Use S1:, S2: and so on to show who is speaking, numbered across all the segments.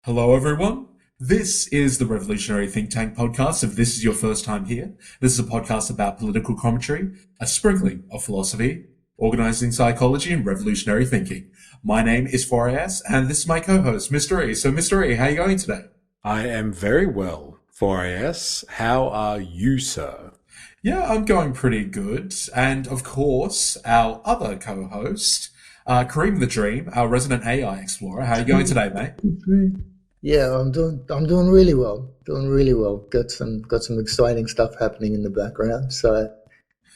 S1: Hello, everyone. This is the Revolutionary Think Tank podcast. If this is your first time here, this is a podcast about political commentary, a sprinkling of philosophy, organizing psychology, and revolutionary thinking. My name is 4AS, and this is my co-host, Mr. E. So, Mr. E, how are you going today?
S2: I am very well, 4AS. How are you, sir?
S1: Yeah, I'm going pretty good. And of course, our other co-host, Kareem the Dream, our resident AI explorer. How are you going today, mate?
S3: Yeah, I'm doing really well. Doing really well. Got some exciting stuff happening in the background. So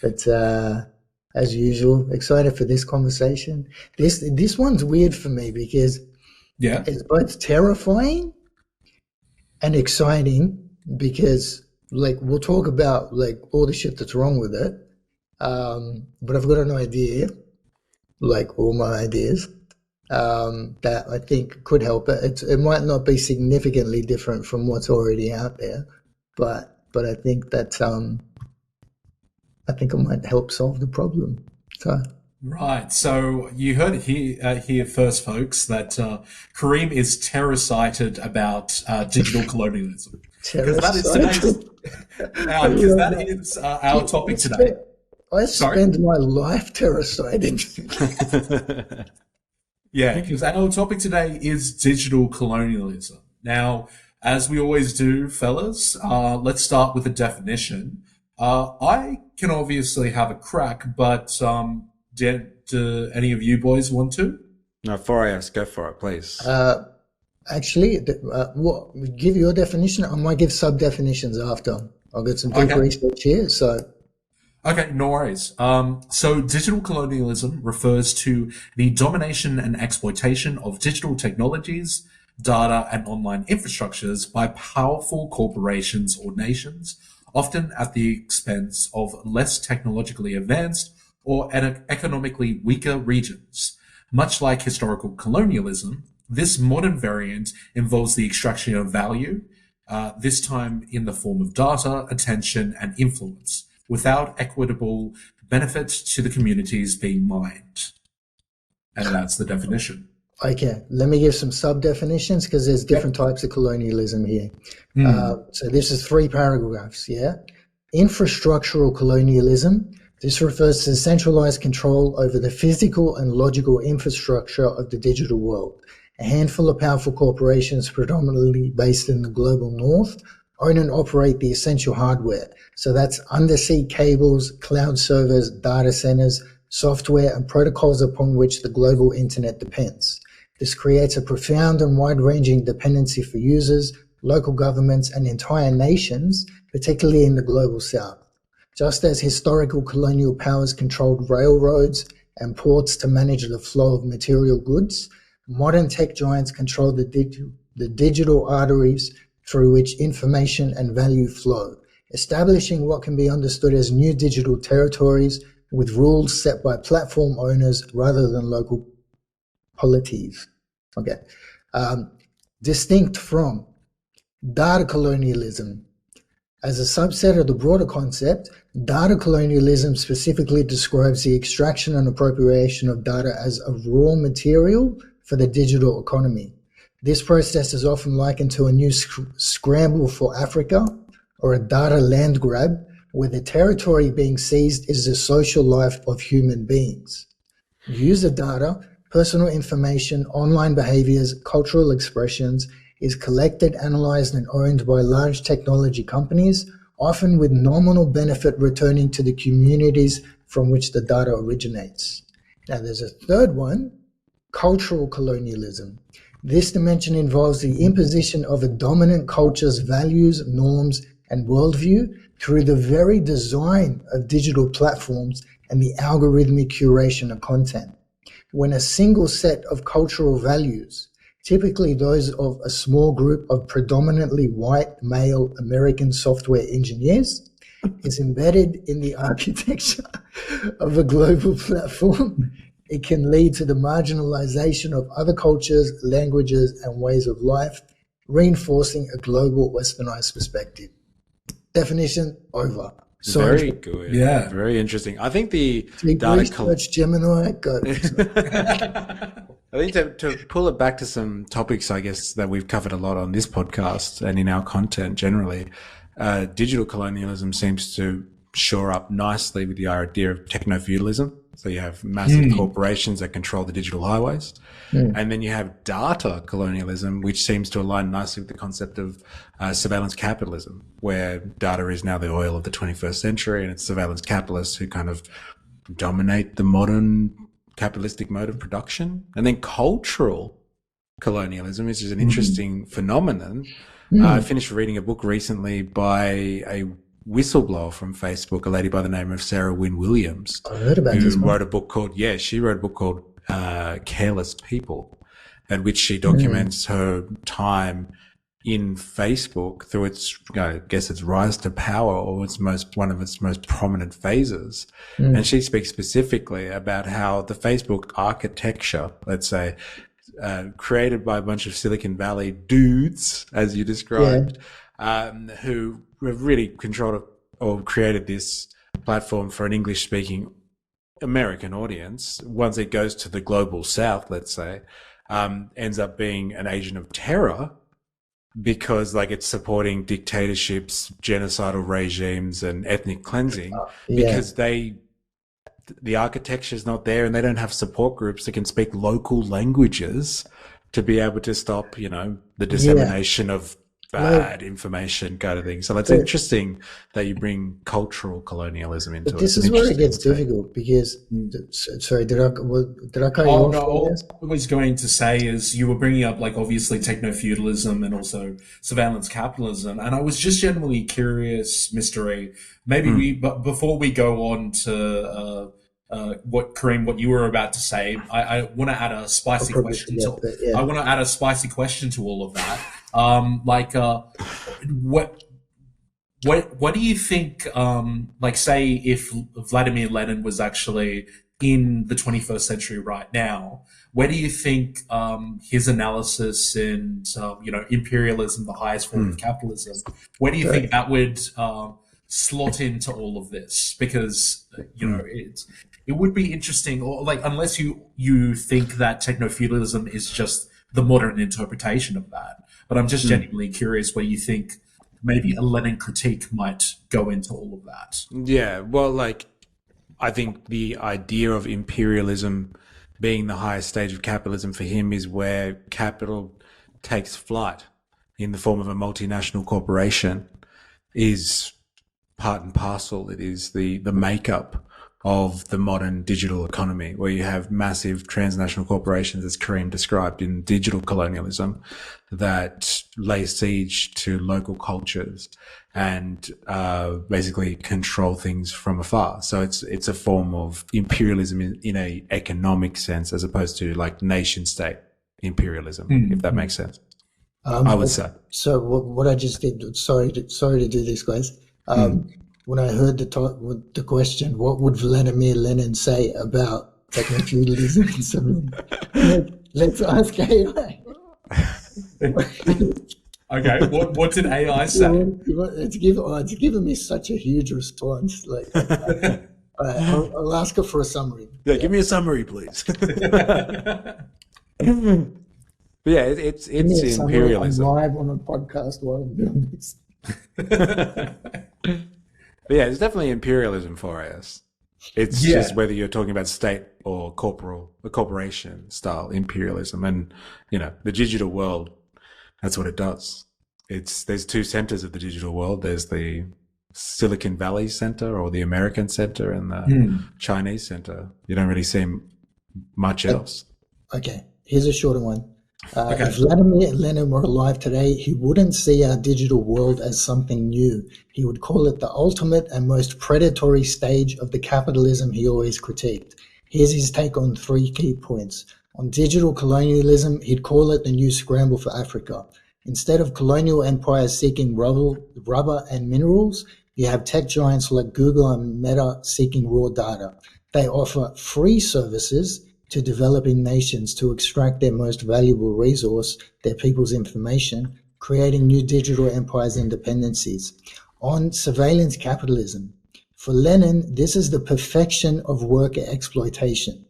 S3: it's as usual, excited for this conversation. This one's weird for me because
S1: Yeah.
S3: it's both terrifying and exciting because like we'll talk about like all the shit that's wrong with it. But I've got an idea, like all my ideas, that I think could help it. It might not be significantly different from what's already out there, but I think that I think it might help solve the problem. So
S1: Right. So you heard it here first, folks, that Kareem is terror-sighted about digital colonialism. Because that is today's,
S3: terrace. I
S1: because
S3: love
S1: that
S3: that.
S1: is our topic today.
S3: I
S1: Sorry?
S3: spend my life terraciding.
S1: Yeah, because our topic today is digital colonialism. Now, as we always do, fellas, let's start with a definition. I can obviously have a crack, but do any of you boys want to?
S2: No, 4AS, go for it, please.
S3: Actually, what give your definition? I might give sub definitions after. I'll get some deep
S1: Okay.
S3: research here. So
S1: Okay, no worries. So digital colonialism refers to the domination and exploitation of digital technologies, data, and online infrastructures by powerful corporations or nations, often at the expense of less technologically advanced or economically weaker regions. Much like historical colonialism, this modern variant involves the extraction of value, this time in the form of data, attention, and influence, without equitable benefit to the communities being mined. And that's the definition.
S3: okay, let me give some sub definitions because there's different types of colonialism here. So this is three paragraphs. Yeah, infrastructural colonialism. This refers to centralized control over the physical and logical infrastructure of the digital world. A handful of powerful corporations, predominantly based in the global north, own and operate the essential hardware. So that's undersea cables, cloud servers, data centers, software, and protocols upon which the global internet depends. This creates a profound and wide-ranging dependency for users, local governments, and entire nations, particularly in the global south. Just as historical colonial powers controlled railroads and ports to manage the flow of material goods, modern tech giants control the digital arteries through which information and value flow, establishing what can be understood as new digital territories with rules set by platform owners rather than local polities. Okay. Distinct from data colonialism. As a subset of the broader concept, data colonialism specifically describes the extraction and appropriation of data as a raw material for the digital economy. This process is often likened to a new scramble for Africa or a data land grab, where the territory being seized is the social life of human beings. User data, personal information, online behaviors, cultural expressions is collected, analyzed, and owned by large technology companies, often with nominal benefit returning to the communities from which the data originates. Now, there's a third one, cultural colonialism. This dimension involves the imposition of a dominant culture's values, norms, and worldview through the very design of digital platforms and the algorithmic curation of content. When a single set of cultural values, typically those of a small group of predominantly white male American software engineers, is embedded in the architecture of a global platform, it can lead to the marginalization of other cultures, languages, and ways of life, reinforcing a global westernized perspective. Definition over. So
S2: Very good.
S1: Yeah.
S2: Very interesting. I think the
S3: deep
S2: data
S3: research, Gemini, go.
S2: I think to pull it back to some topics, I guess, that we've covered a lot on this podcast and in our content generally, digital colonialism seems to shore up nicely with the idea of techno-feudalism. So you have massive corporations that control the digital highways. And then you have data colonialism, which seems to align nicely with the concept of surveillance capitalism, where data is now the oil of the 21st century, and it's surveillance capitalists who kind of dominate the modern capitalistic mode of production. And then cultural colonialism, which is an interesting phenomenon. I finished reading a book recently by a whistleblower from Facebook, a lady by the name of Sarah Wynne Williams,
S3: I heard about this one.
S2: wrote a book called, she wrote a book called Careless People, in which she documents her time in Facebook through its, I guess, its rise to power, or one of its most prominent phases. And she speaks specifically about how the Facebook architecture, let's say, created by a bunch of Silicon Valley dudes, as you described, who have really controlled or created this platform for an English-speaking American audience. Once it goes to the global South, let's say, ends up being an agent of terror, because it's supporting dictatorships, genocidal regimes, and ethnic cleansing, because the architecture is not there, and they don't have support groups that can speak local languages to be able to stop, the dissemination of bad information kind of thing. So that's interesting that you bring cultural colonialism into it.
S3: This is where it gets difficult, because sorry, did I cut you off?
S1: No, all I was going to say is you were bringing up obviously techno-feudalism and also surveillance capitalism, and I was just generally curious, Mr. A, maybe but before we go on to what you were about to say, I want to add a spicy question. I want to add a spicy question to all of that. What do you think? Say if Vladimir Lenin was actually in the 21st century right now, where do you think his analysis and imperialism, the highest form of capitalism, where do you think that would slot into all of this? Because it would be interesting, or unless you think that techno-feudalism is just the modern interpretation of that. But I'm just genuinely curious where you think maybe a Lenin critique might go into all of that.
S2: Yeah, well, I think the idea of imperialism being the highest stage of capitalism for him is where capital takes flight in the form of a multinational corporation is part and parcel. It is the makeup of the modern digital economy, where you have massive transnational corporations, as Kareem described in digital colonialism, that lay siege to local cultures and basically control things from afar. So it's a form of imperialism in a economic sense, as opposed to nation state imperialism, if that makes sense. I would say.
S3: So what I just did, sorry to do this, guys. When I heard the question, what would Vladimir Lenin say about techno-feudalism and something? Let's ask AI.
S1: Okay, what did AI say?
S3: It's given me such a huge response. I'll ask her for a summary.
S2: Yeah, give me a summary, please. But yeah, it's imperialism.
S3: I'm live on a podcast while I'm doing this.
S2: But yeah, it's definitely imperialism for us. It's just whether you're talking about state or corporation style imperialism. And, the digital world, that's what it does. There's two centers of the digital world. There's the Silicon Valley center, or the American center, and the Chinese center. You don't really see much else.
S3: Okay, here's a shorter one. If Vladimir Lenin were alive today, he wouldn't see our digital world as something new. He would call it the ultimate and most predatory stage of the capitalism he always critiqued. Here's his take on 3 key points. On digital colonialism, he'd call it the new scramble for Africa. Instead of colonial empires seeking rubber and minerals, you have tech giants like Google and Meta seeking raw data. They offer free services to developing nations to extract their most valuable resource, their people's information, creating new digital empires and dependencies. On surveillance capitalism, For Lenin, this is the perfection of worker exploitation.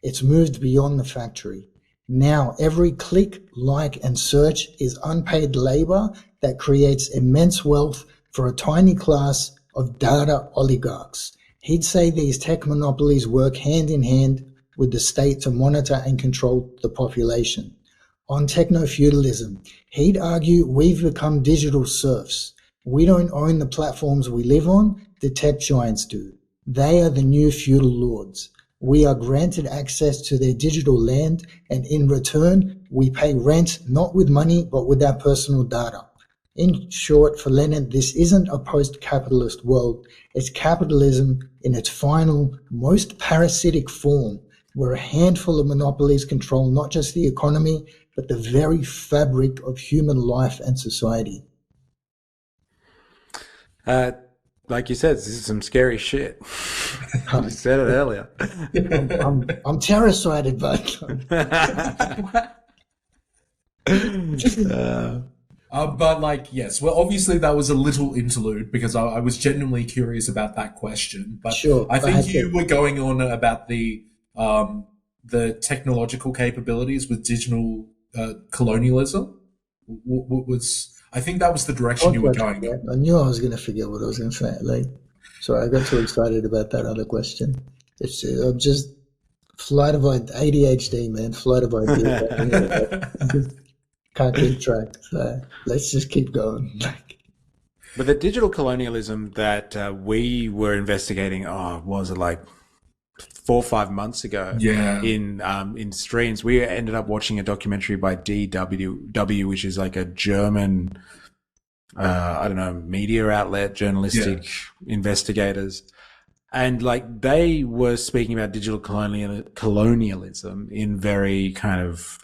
S3: It's moved beyond the factory. Now, every click, like, and search is unpaid labor that creates immense wealth for a tiny class of data oligarchs. He'd say these tech monopolies work hand in hand with the state to monitor and control the population. On techno-feudalism, he'd argue we've become digital serfs. We don't own the platforms we live on, the tech giants do. They are the new feudal lords. We are granted access to their digital land, and in return, we pay rent not with money, but with our personal data. In short, for Lenin, this isn't a post-capitalist world. It's capitalism in its final, most parasitic form, where a handful of monopolies control not just the economy, but the very fabric of human life and society.
S2: Like you said, this is some scary shit. You said it earlier.
S3: I'm terrified by
S1: but like, yes, well, obviously that was a little interlude because I was genuinely curious about that question. But
S3: Sure,
S1: I think you were going on about the technological capabilities with digital colonialism. What was? I think that was the direction you were going.
S3: Yeah, I knew I was going to forget what I was going to say. Sorry, I got too excited about that other question. I'm just flight of ADHD, man. Flight of ideas. Can't keep track. So let's just keep going.
S2: But the digital colonialism that we were investigating, was it like 4 or 5 months ago?
S1: Yeah.
S2: In streams, we ended up watching a documentary by DW, which is like a German, media outlet, journalistic investigators. And like they were speaking about digital colonialism in very kind of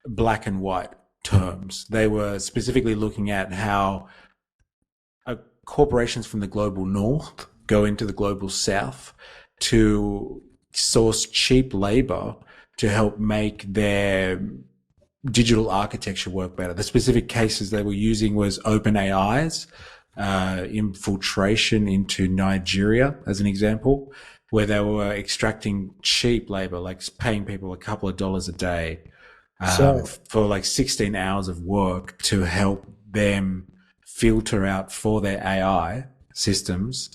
S2: black and white terms. They were specifically looking at how corporations from the global north go into the global south to source cheap labor to help make their digital architecture work better. The specific cases they were using was OpenAI's infiltration into Nigeria, as an example, where they were extracting cheap labor, like paying people a couple of dollars a day for like 16 hours of work to help them filter out for their AI systems,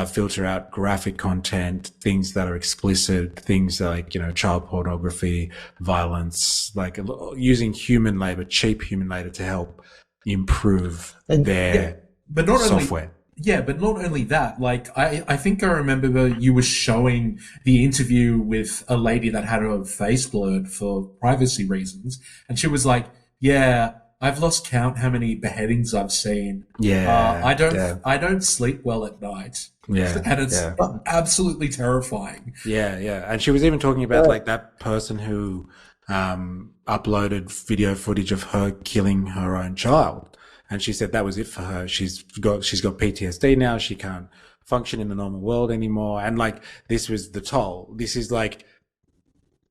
S2: filter out graphic content, things that are explicit, things like, child pornography, violence, like using human labor, cheap human labor to help improve their software.
S1: But not only that, like I think I remember you were showing the interview with a lady that had her face blurred for privacy reasons, and she was like, "Yeah, I've lost count how many beheadings I've seen. I don't sleep well at night.
S2: Yeah,
S1: and it's absolutely terrifying."
S2: Yeah, and she was even talking about like that person who uploaded video footage of her killing her own child. And she said that was it for her. She's got PTSD now. She can't function in the normal world anymore. And like, this was the toll. This is like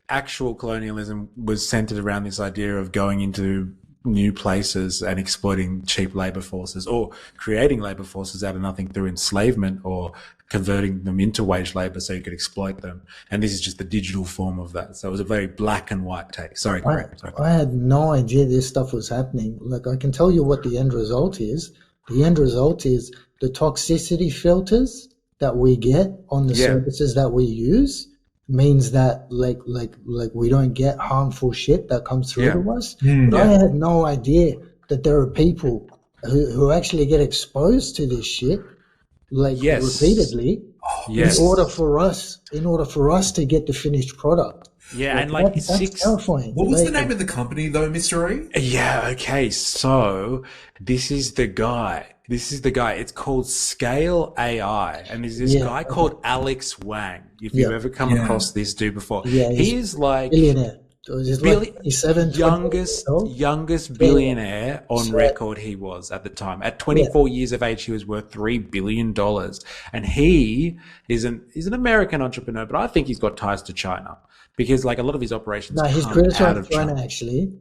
S2: actual colonialism was centered around this idea of going into new places and exploiting cheap labor forces, or creating labor forces out of nothing through enslavement, or converting them into wage labor so you could exploit them. And this is just the digital form of that. So it was a very black and white take. Sorry, Greg.
S3: I had no idea this stuff was happening. Like, I can tell you what the end result is. The end result is the toxicity filters that we get on the services that we use means that like we don't get harmful shit that comes through to us. But I had no idea that there are people who actually get exposed to this shit repeatedly in order for us to get the finished product.
S2: And
S3: that's terrifying.
S1: What was the name of the company though, Mr. E?
S2: Yeah, okay. So this is the guy. It's called Scale AI, and there's this guy called Alex Wang. If you've ever come across this dude before, he is like
S3: billionaire.
S2: Youngest billionaire on record. He was at the time. At 24 years of age, he was worth $3 billion, and he is an American entrepreneur. But I think he's got ties to China, because like a lot of his operations
S3: he's
S2: come
S3: criticized
S2: out of
S3: China. Actually,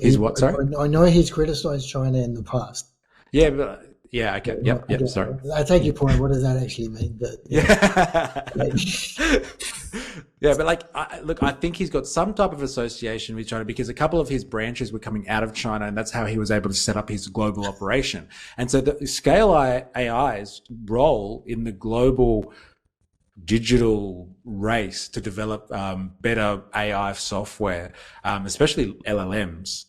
S2: He's what? Sorry,
S3: I know he's criticized China in the past.
S2: Yeah, but Yeah, okay. Yep. Sorry.
S3: I take your point. What does that actually mean? But
S2: Yeah.
S3: like,
S2: Yeah, but like, look, I think he's got some type of association with China because a couple of his branches were coming out of China, and that's how he was able to set up his global operation. And so the Scale AI's role in the global digital race to develop better AI software, especially LLMs,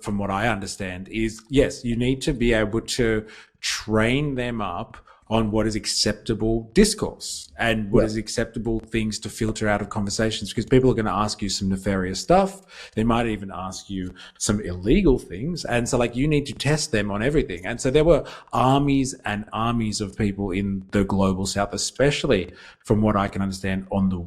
S2: from what I understand, is yes, you need to be able to train them up on what is acceptable discourse and what is acceptable things to filter out of conversations, because people are going to ask you some nefarious stuff. They might even ask you some illegal things. And so like you need to test them on everything. And so there were armies and armies of people in the global south, especially from what I can understand on the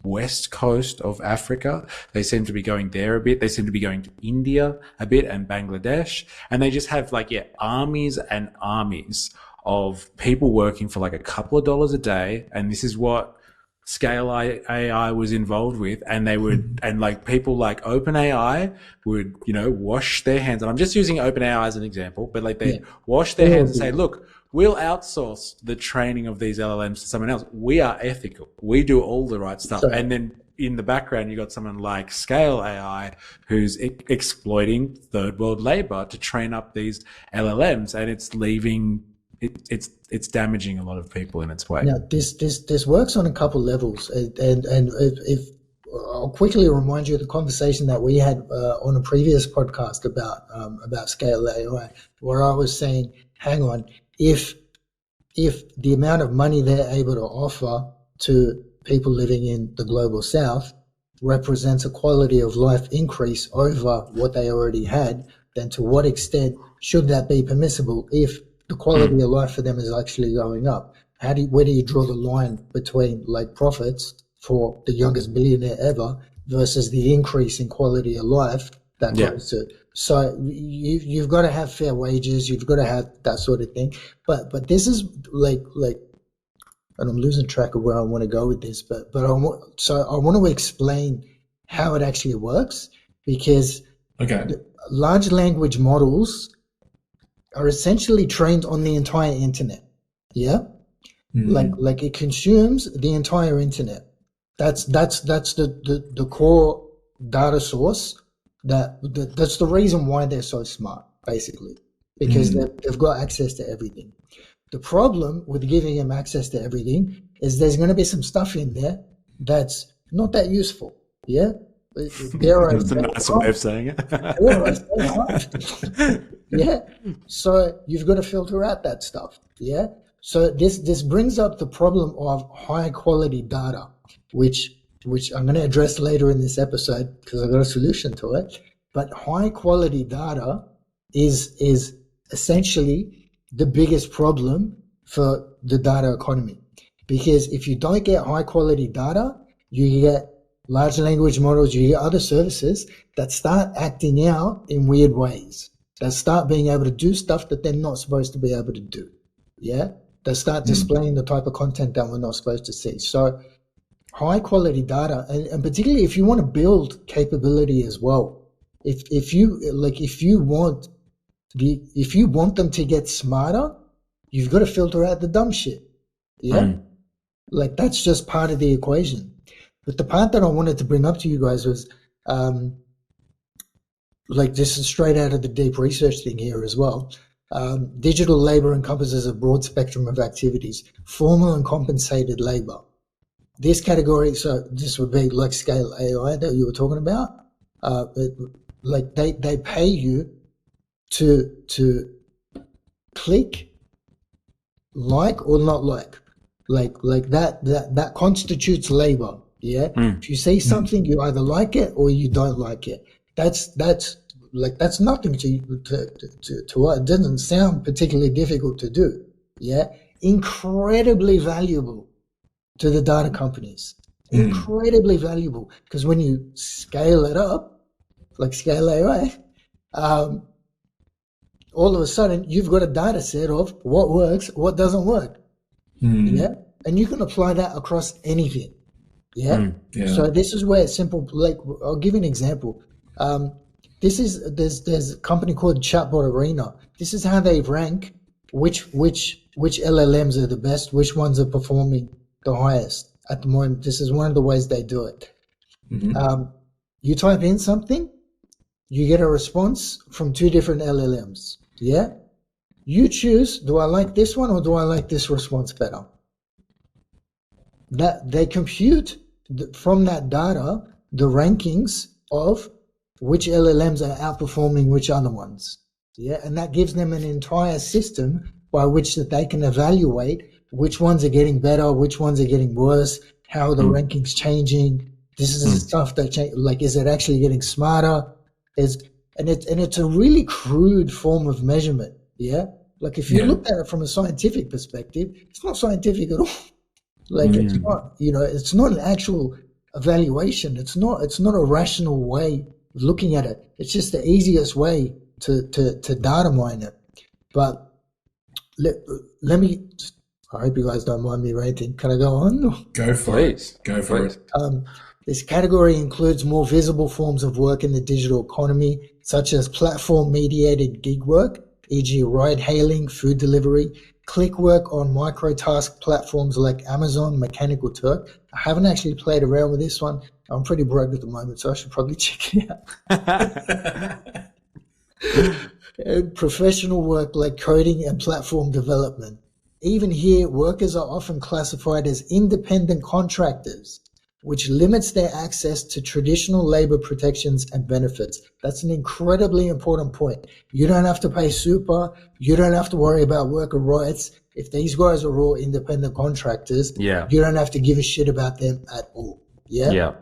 S2: west coast of Africa. They seem to be going there a bit. They seem to be going to India a bit and Bangladesh. And they just have like, armies and armies of people working for like a couple of dollars a day. And this is what Scale AI was involved with. And they would, and like people like OpenAI would, wash their hands. And I'm just using OpenAI as an example, but like they wash their hands and say, look, we'll outsource the training of these LLMs to someone else. We are ethical. We do all the right stuff. And then in the background, you got someone like Scale AI who's exploiting third world labor to train up these LLMs, and it's leaving. It's damaging a lot of people in its way.
S3: Now, this works on a couple levels, and if I'll quickly remind you of the conversation that we had on a previous podcast about Scale AI, where I was saying, hang on, if the amount of money they're able to offer to people living in the global south represents a quality of life increase over what they already had, then to what extent should that be permissible if the quality of life for them is actually going up? Where do you draw the line between like profits for the youngest billionaire ever versus the increase in quality of life that goes to? So you've got to have fair wages, you've got to have that sort of thing. But this is like, and I'm losing track of where I want to go with this, but I want to explain how it actually works, because large language models are essentially trained on the entire internet. Like it consumes the entire internet. That's the core data source. That's the reason why they're so smart, basically, because they've got access to everything. The problem with giving them access to everything is there's going to be some stuff in there that's not that useful. That's
S2: a nice way of saying it.
S3: So you've got to filter out that stuff. So this brings up the problem of high quality data, which I'm going to address later in this episode because I've got a solution to it. But high quality data is essentially the biggest problem for the data economy, because if you don't get high quality data, you get large language models, you get other services that start acting out in weird ways, that start being able to do stuff that they're not supposed to be able to do. They start displaying the type of content that we're not supposed to see. So high quality data, and particularly if you want to build capability as well, if you want them to get smarter, you've got to filter out the dumb shit. Like that's just part of the equation. But the part that I wanted to bring up to you guys was, like this is straight out of the deep research thing here as well. Digital labor encompasses a broad spectrum of activities, formal and compensated labor. This category, so this would be like Scale AI that you were talking about. Like they pay you to click, like or not like that constitutes labor. If you see something, you either like it or you don't like it. That's nothing to it doesn't sound particularly difficult to do. Incredibly valuable to the data companies. Incredibly valuable, because when you scale it up, like Scale AI, all of a sudden you've got a data set of what works, what doesn't work. And you can apply that across anything. So this is where it's simple. Like I'll give you an example. There's a company called Chatbot Arena. This is how they rank which LLMs are the best, which ones are performing the highest at the moment. This is one of the ways they do it. You type in something, you get a response from 2 different LLMs. Yeah? You choose, do I like this one or do I like this response better? That they compute from that data the rankings of which LLMs are outperforming which other ones. Yeah, and that gives them an entire system by which that they can evaluate which ones are getting better, which ones are getting worse, how are the rankings changing. This is the stuff that change. Like, is it actually getting smarter? And it's a really crude form of measurement. Yeah, like if you look at it from a scientific perspective, it's not scientific at all. Like it's not, it's not an actual evaluation. It's not a rational way of looking at it. It's just the easiest way to data mine it. But let me. I hope you guys don't mind me ranting. Can I go on?
S1: Go for it. Go for it.
S3: This category includes more visible forms of work in the digital economy, such as platform-mediated gig work, e.g. ride-hailing, food delivery, click work on micro-task platforms like Amazon, Mechanical Turk. I haven't actually played around with this one. I'm pretty broke at the moment, so I should probably check it out. And professional work like coding and platform development. Even here, workers are often classified as independent contractors, which limits their access to traditional labor protections and benefits. That's an incredibly important point. You don't have to pay super. You don't have to worry about worker rights. If these guys are all independent contractors, you don't have to give a shit about them at all. Yeah.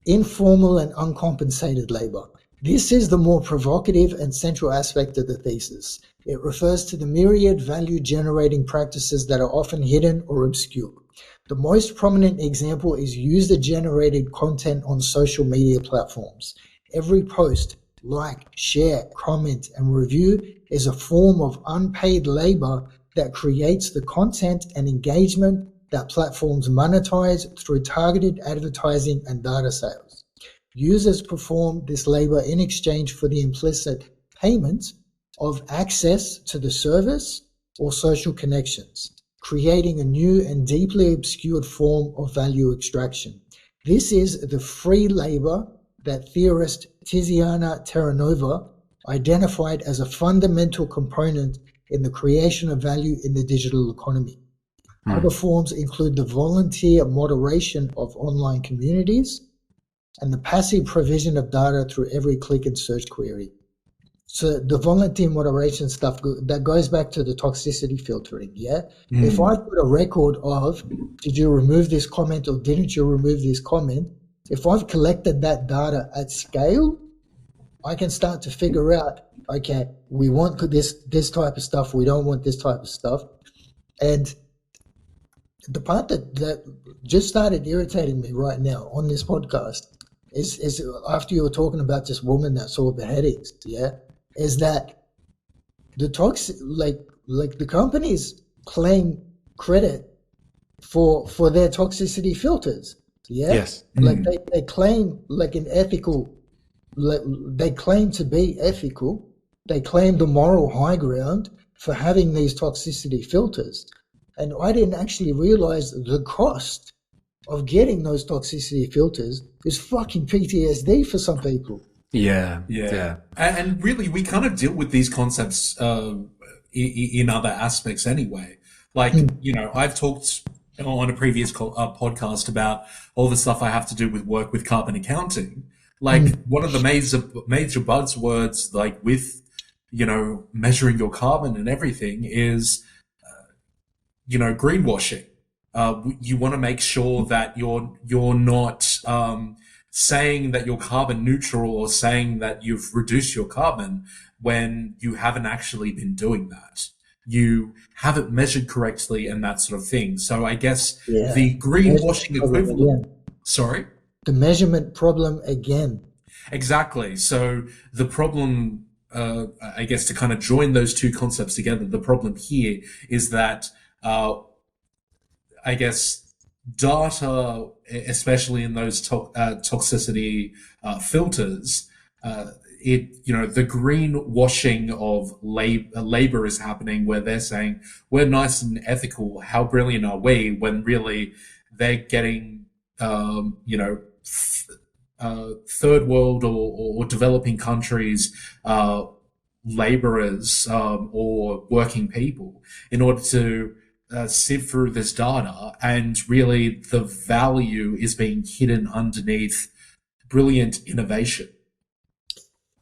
S3: Informal and uncompensated labor. This is the more provocative and central aspect of the thesis. It refers to the myriad value-generating practices that are often hidden or obscure. The most prominent example is user-generated content on social media platforms. Every post, like, share, comment, and review is a form of unpaid labor that creates the content and engagement that platforms monetize through targeted advertising and data sales. Users perform this labor in exchange for the implicit payment of access to the service or social connections, creating a new and deeply obscured form of value extraction. This is the free labor that theorist Tiziana Terranova identified as a fundamental component in the creation of value in the digital economy. Other forms include the volunteer moderation of online communities and the passive provision of data through every click and search query. So the volunteer moderation stuff, that goes back to the toxicity filtering, yeah? If I put a record of, did you remove this comment or didn't you remove this comment, if I've collected that data at scale, I can start to figure out, okay, we want this type of stuff, we don't want this type of stuff. And the part that just started irritating me right now on this podcast is after you were talking about this woman that saw beheadings, yeah, is that the the companies claim credit for their toxicity filters, yeah.
S2: Yes.
S3: Like they claim like an ethical, they claim to be ethical. They claim the moral high ground for having these toxicity filters. And I didn't actually realize the cost of getting those toxicity filters is fucking PTSD for some people.
S2: Yeah.
S1: And really, we kind of deal with these concepts in other aspects anyway. Like, I've talked on a previous podcast about all the stuff I have to do with work with carbon accounting. Like, one of the major buzzwords, like with, measuring your carbon and everything is, greenwashing. You want to make sure that you're not saying that you're carbon neutral or saying that you've reduced your carbon when you haven't actually been doing that. You haven't measured correctly and that sort of thing. So I guess the greenwashing equivalent. Sorry?
S3: The measurement problem again.
S1: Exactly. So the problem, I guess, to kind of join those two concepts together, the problem here is that I guess data, especially in those toxicity filters, the greenwashing of labor is happening, where they're saying we're nice and ethical. How brilliant are we? When really they're getting, third world or developing countries, laborers, or working people in order to sift through this data, and really the value is being hidden underneath brilliant innovation.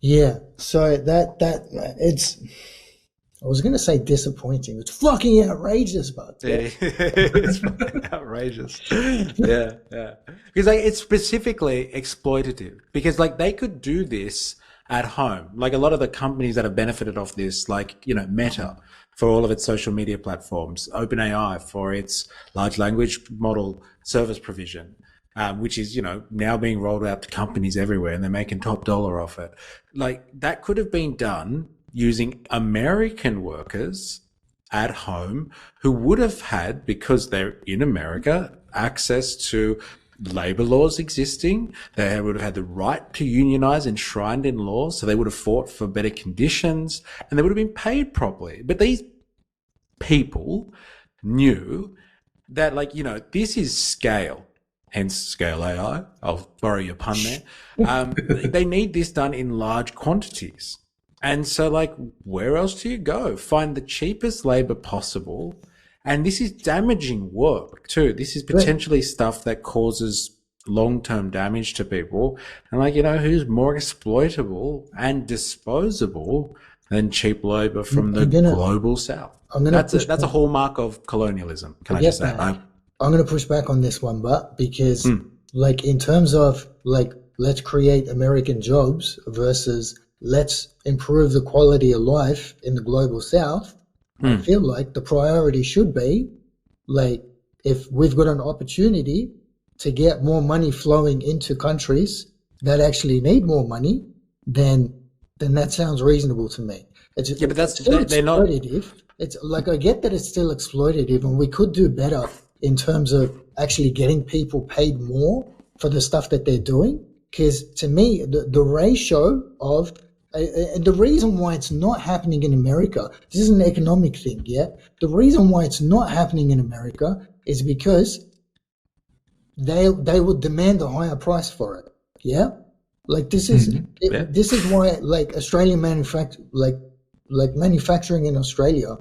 S3: Yeah, so that it's. I was going to say disappointing. It's fucking outrageous, but
S2: yeah. It's fucking outrageous. Yeah. Because it's specifically exploitative. Because they could do this at home. Like a lot of the companies that have benefited off this, Meta for all of its social media platforms, OpenAI for its large language model service provision. Which is, now being rolled out to companies everywhere, and they're making top dollar off it. That could have been done using American workers at home who would have had, because they're in America, access to labor laws existing. They would have had the right to unionize enshrined in law. So they would have fought for better conditions, and they would have been paid properly. But these people knew that, this is scale. Hence scale AI. I'll borrow your pun there. They need this done in large quantities. And so, where else do you go? Find the cheapest labor possible. And this is damaging work too. This is potentially stuff that causes long-term damage to people. And who's more exploitable and disposable than cheap labor from the global south? That's a hallmark of colonialism. Can I just say that?
S3: I'm going to push back on this one, but because in terms of let's create American jobs versus let's improve the quality of life in the global south, I feel like the priority should be if we've got an opportunity to get more money flowing into countries that actually need more money, then that sounds reasonable to me. But that's still exploitative. It's I get that it's still exploitative, and we could do better in terms of actually getting people paid more for the stuff that they're doing. Because to me, the ratio of, and the reason why it's not happening in America, this is an economic thing, yeah? The reason why it's not happening in America is because they would demand a higher price for it, yeah? This is why Australian manufacturing in Australia,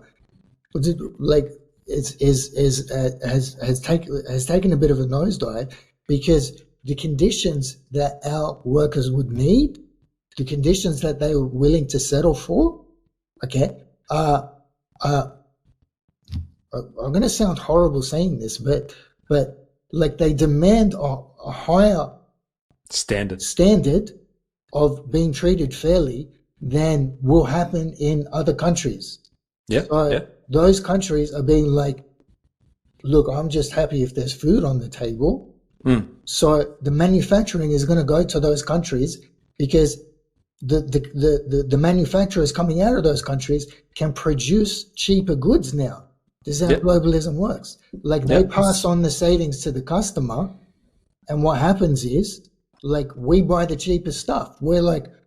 S3: has taken a bit of a nosedive, because the conditions that our workers would need, the conditions that they were willing to settle for, I'm going to sound horrible saying this, but they demand a higher standard of being treated fairly than will happen in other countries. Those countries are being look, I'm just happy if there's food on the table. So the manufacturing is going to go to those countries, because the manufacturers coming out of those countries can produce cheaper goods now. This is how globalism works. They pass on the savings to the customer, and what happens is we buy the cheapest stuff. We're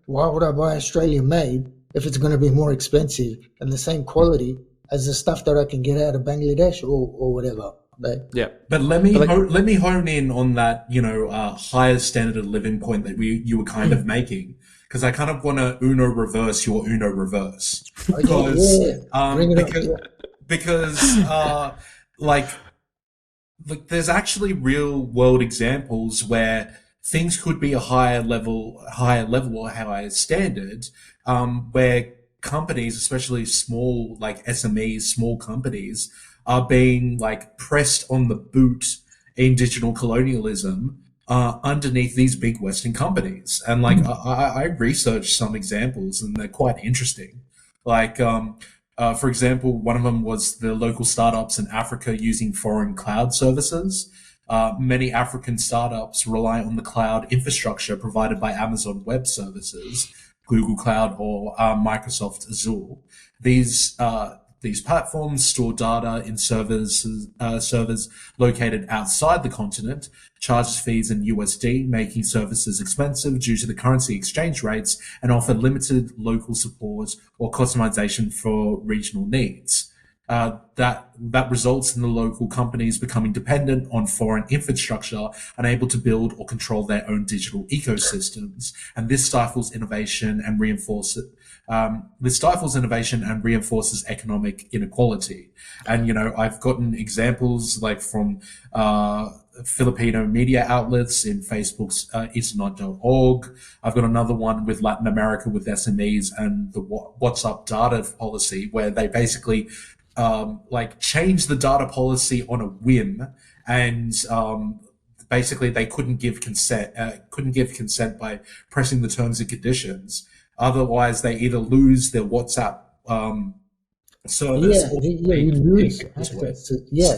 S3: why would I buy Australian made if it's going to be more expensive and the same quality as the stuff that I can get out of Bangladesh or whatever?
S1: But let me hone in on that, higher standard of living point that you were kind of making, because I kind of want to Uno reverse your Uno reverse, because there's actually real world examples where things could be a higher level or higher standard, where companies, especially small, SMEs, small companies, are being pressed on the boot in digital colonialism, underneath these big Western companies. And I researched some examples, and they're quite interesting. For example, one of them was the local startups in Africa using foreign cloud services. Many African startups rely on the cloud infrastructure provided by Amazon Web Services, Google Cloud, or Microsoft Azure. These These platforms store data in servers located outside the continent, charges fees in USD, making services expensive due to the currency exchange rates, and offer limited local support or customization for regional needs. That results in the local companies becoming dependent on foreign infrastructure, unable to build or control their own digital ecosystems, and this stifles innovation and reinforces economic inequality. And I've gotten examples like from Filipino media outlets in Facebook's It's.org. I've got another one with Latin America with SMEs and the What's Up data policy, where they basically change the data policy on a whim, and basically they couldn't give consent by pressing the terms and conditions. Otherwise, they either lose their WhatsApp service, or
S3: you lose access.
S1: Yeah.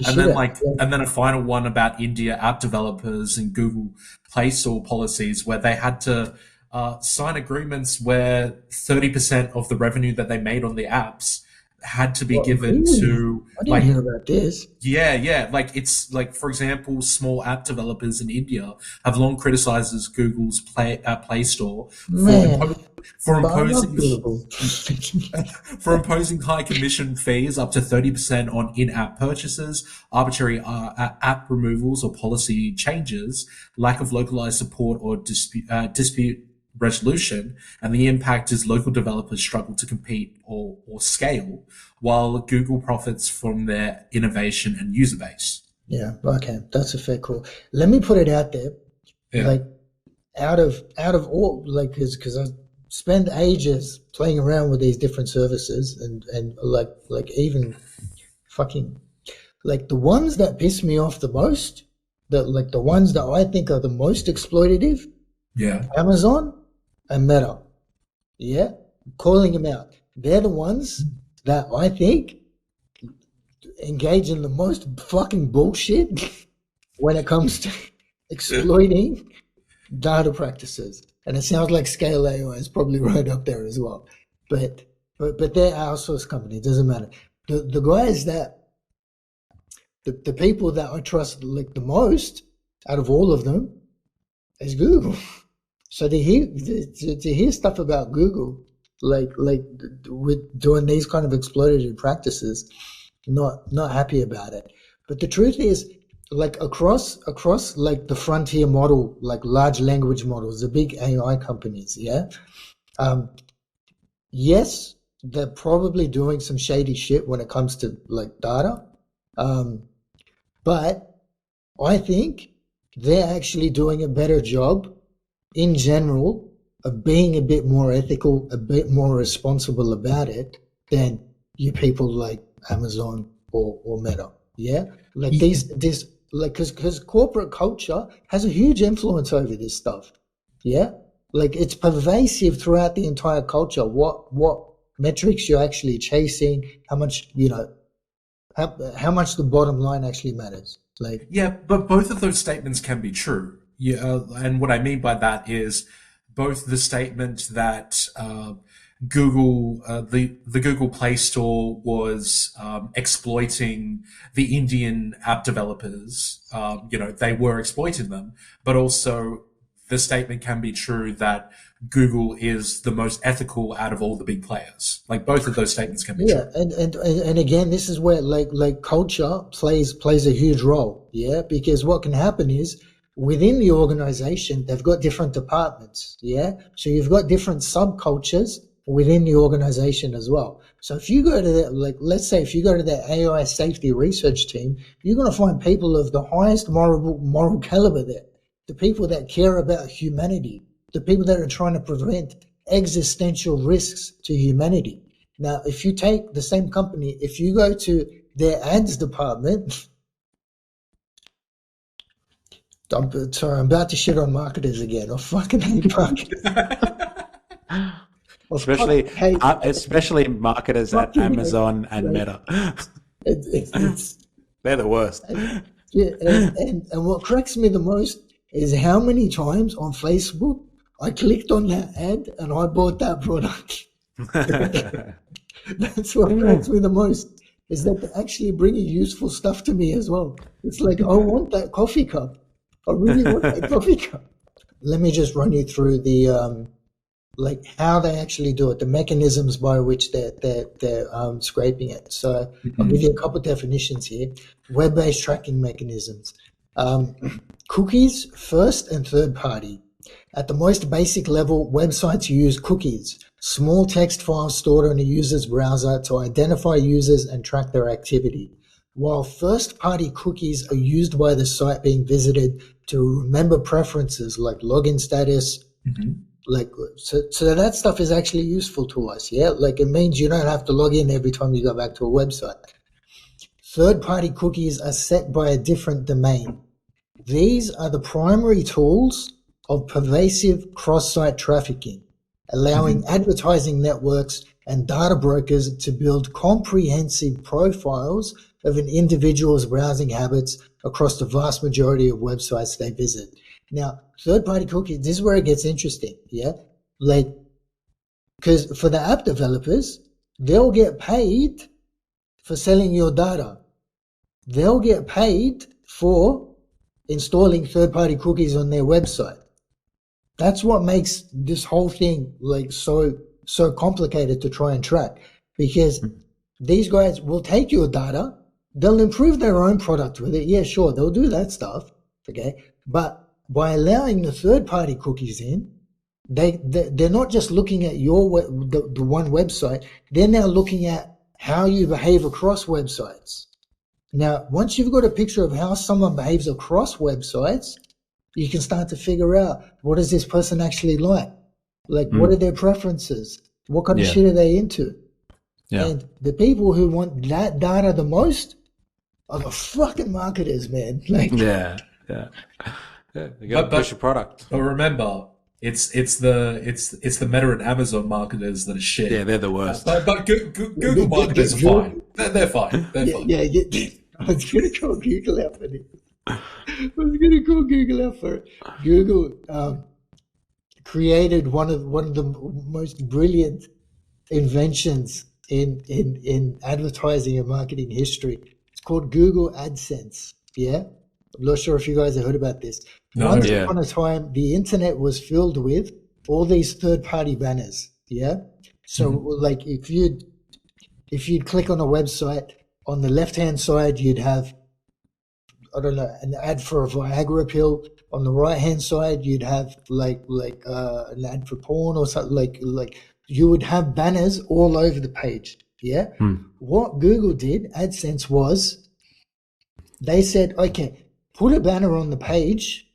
S1: And then a final one about India app developers and Google Play Store policies, where they had to sign agreements where 30% of the revenue that they made on the apps had to be given to.
S3: I didn't hear about this.
S1: Yeah. It's for example, small app developers in India have long criticized Google's Play Store for imposing high commission fees up to 30% on in-app purchases, arbitrary app removals or policy changes, lack of localized support or dispute resolution, and the impact is local developers struggle to compete or scale, while Google profits from their innovation and user base.
S3: Yeah, okay, that's a fair call. Let me put it out there, out of all, because I spend ages playing around with these different services, and even fucking the ones that piss me off the most, the ones that I think are the most exploitative, Amazon and Meta. Yeah, calling them out. They're the ones that I think engage in the most fucking bullshit when it comes to exploiting data practices. And it sounds like Scale AI is probably right up there as well. But they're outsourced company. It doesn't matter. The guys that the people that I trust the most out of all of them is Google. So to hear stuff about Google, with doing these kind of exploitative practices, not happy about it. But the truth is, across the frontier model, large language models, the big AI companies, yes, they're probably doing some shady shit when it comes to data, but I think they're actually doing a better job in general of being a bit more ethical, a bit more responsible about it than you people like Amazon or Meta. Yeah, because corporate culture has a huge influence over this stuff. Yeah, it's pervasive throughout the entire culture. What metrics you're actually chasing, how much how much the bottom line actually matters.
S1: But both of those statements can be true. And what I mean by that is both the statement that Google, the Google Play Store was exploiting the Indian app developers. They were exploiting them, but also the statement can be true that Google is the most ethical out of all the big players. Both of those statements can be true.
S3: And again, this is where culture plays a huge role. Yeah, because what can happen is, within the organization, they've got different departments, so you've got different subcultures within the organization as well. So if you go to let's say if you go to their AI safety research team, you're going to find people of the highest moral caliber there, the people that care about humanity, the people that are trying to prevent existential risks to humanity. Now, if you take the same company, if you go to their ads department, I'm about to shit on marketers again. I fucking hate marketers.
S2: Especially marketers at Amazon and Meta. They're the worst.
S3: And what cracks me the most is how many times on Facebook I clicked on that ad and I bought that product. That's what hurts me the most, is that they're actually bringing useful stuff to me as well. It's like, I want that coffee cup. I really want that coffee cup. Let me just run you through the like how they actually do it, the mechanisms by which they're scraping it. So I'll give you a couple of definitions here. Web-based tracking mechanisms. Cookies, first and third party. At the most basic level, websites use cookies, small text files stored on a user's browser to identify users and track their activity. While first-party cookies are used by the site being visited to remember preferences like login status, like so that stuff is actually useful to us. Yeah, like it means you don't have to log in every time you go back to a website. Third-party cookies are set by a different domain. These are the primary tools of pervasive cross-site trafficking, allowing advertising networks and data brokers to build comprehensive profiles of an individual's browsing habits across the vast majority of websites they visit. Now, third-party cookies, this is where it gets interesting, yeah? Like, because for the app developers, they'll get paid for selling your data. They'll get paid for installing third-party cookies on their website. That's what makes this whole thing like so complicated to try and track, because these guys will take your data, they'll improve their own product with it. Yeah, sure, they'll do that stuff, okay? But by allowing the third-party cookies in, they're not just looking at the one website, they're now looking at how you behave across websites. Now, once you've got a picture of how someone behaves across websites, you can start to figure out, what is this person actually like? Like, what are their preferences? What kind of shit are they into? Yeah. And the people who want that data the most are the fucking marketers, man. Like,
S2: yeah. You got to push your product.
S1: But remember, it's the Meta and Amazon marketers that are shit.
S2: Yeah, they're the worst.
S1: But Google marketers are fine. They're fine. They're fine.
S3: Yeah. I was going to call Google out for it. Google created one of the most brilliant inventions in advertising and marketing history. It's called Google AdSense. Yeah, I'm not sure if you guys have heard about this. Once upon a time, the internet was filled with all these third-party banners. Yeah, so like if you'd click on a website, on the left-hand side you'd have, I don't know, an ad for a Viagra pill. On the right-hand side, you'd have like an ad for porn or something. Like you would have banners all over the page. Yeah. What Google did, AdSense, was they said, okay, put a banner on the page,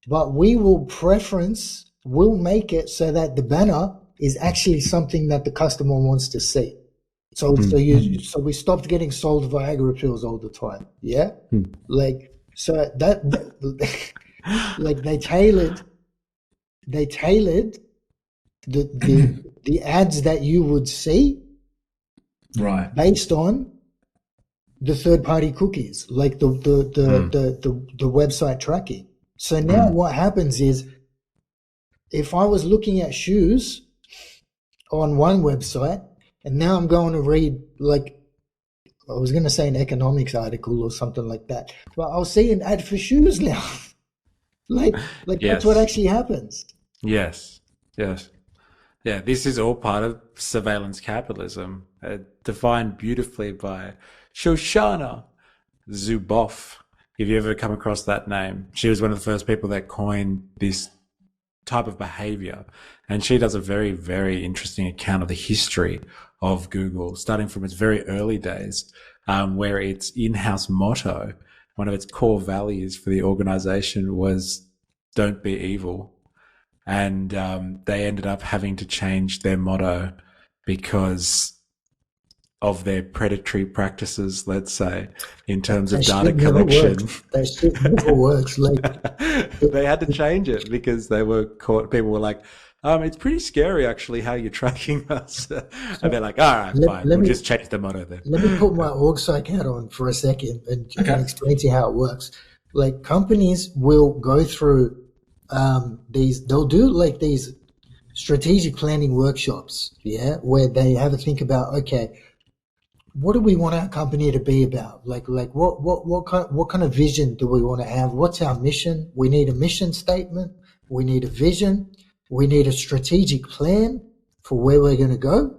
S3: but we'll make it so that the banner is actually something that the customer wants to see. So we stopped getting sold Viagra pills all the time. Yeah. Like, so that like they tailored the ads that you would see,
S1: right,
S3: based on the third-party cookies, like the website tracking. So now what happens is, if I was looking at shoes on one website, and now I'm going to read, like, I was going to say an economics article or something like that, but I'll see an ad for shoes now. like that's what actually happens.
S2: Yes. Yeah, this is all part of surveillance capitalism, defined beautifully by Shoshana Zuboff. If you ever come across that name, she was one of the first people that coined this type of behavior. And she does a very, very interesting account of the history of Google, starting from its very early days, where its in-house motto, one of its core values for the organization, was "Don't be evil." And they ended up having to change their motto because of their predatory practices, let's say, in terms of data collection.
S3: That shit never works. Like,
S2: they had to change it because they were caught. People were like, it's pretty scary, actually, how you're tracking us. And they're like, all right, fine. We'll just change the motto then.
S3: Let me put my org psych hat on for a second and explain to you how it works. Like, companies will go through they'll do like these strategic planning workshops, yeah, where they have a think about, okay, what do we want our company to be about? Like what kind of vision do we want to have? What's our mission? We need a mission statement. We need a vision. We need a strategic plan for where we're going to go.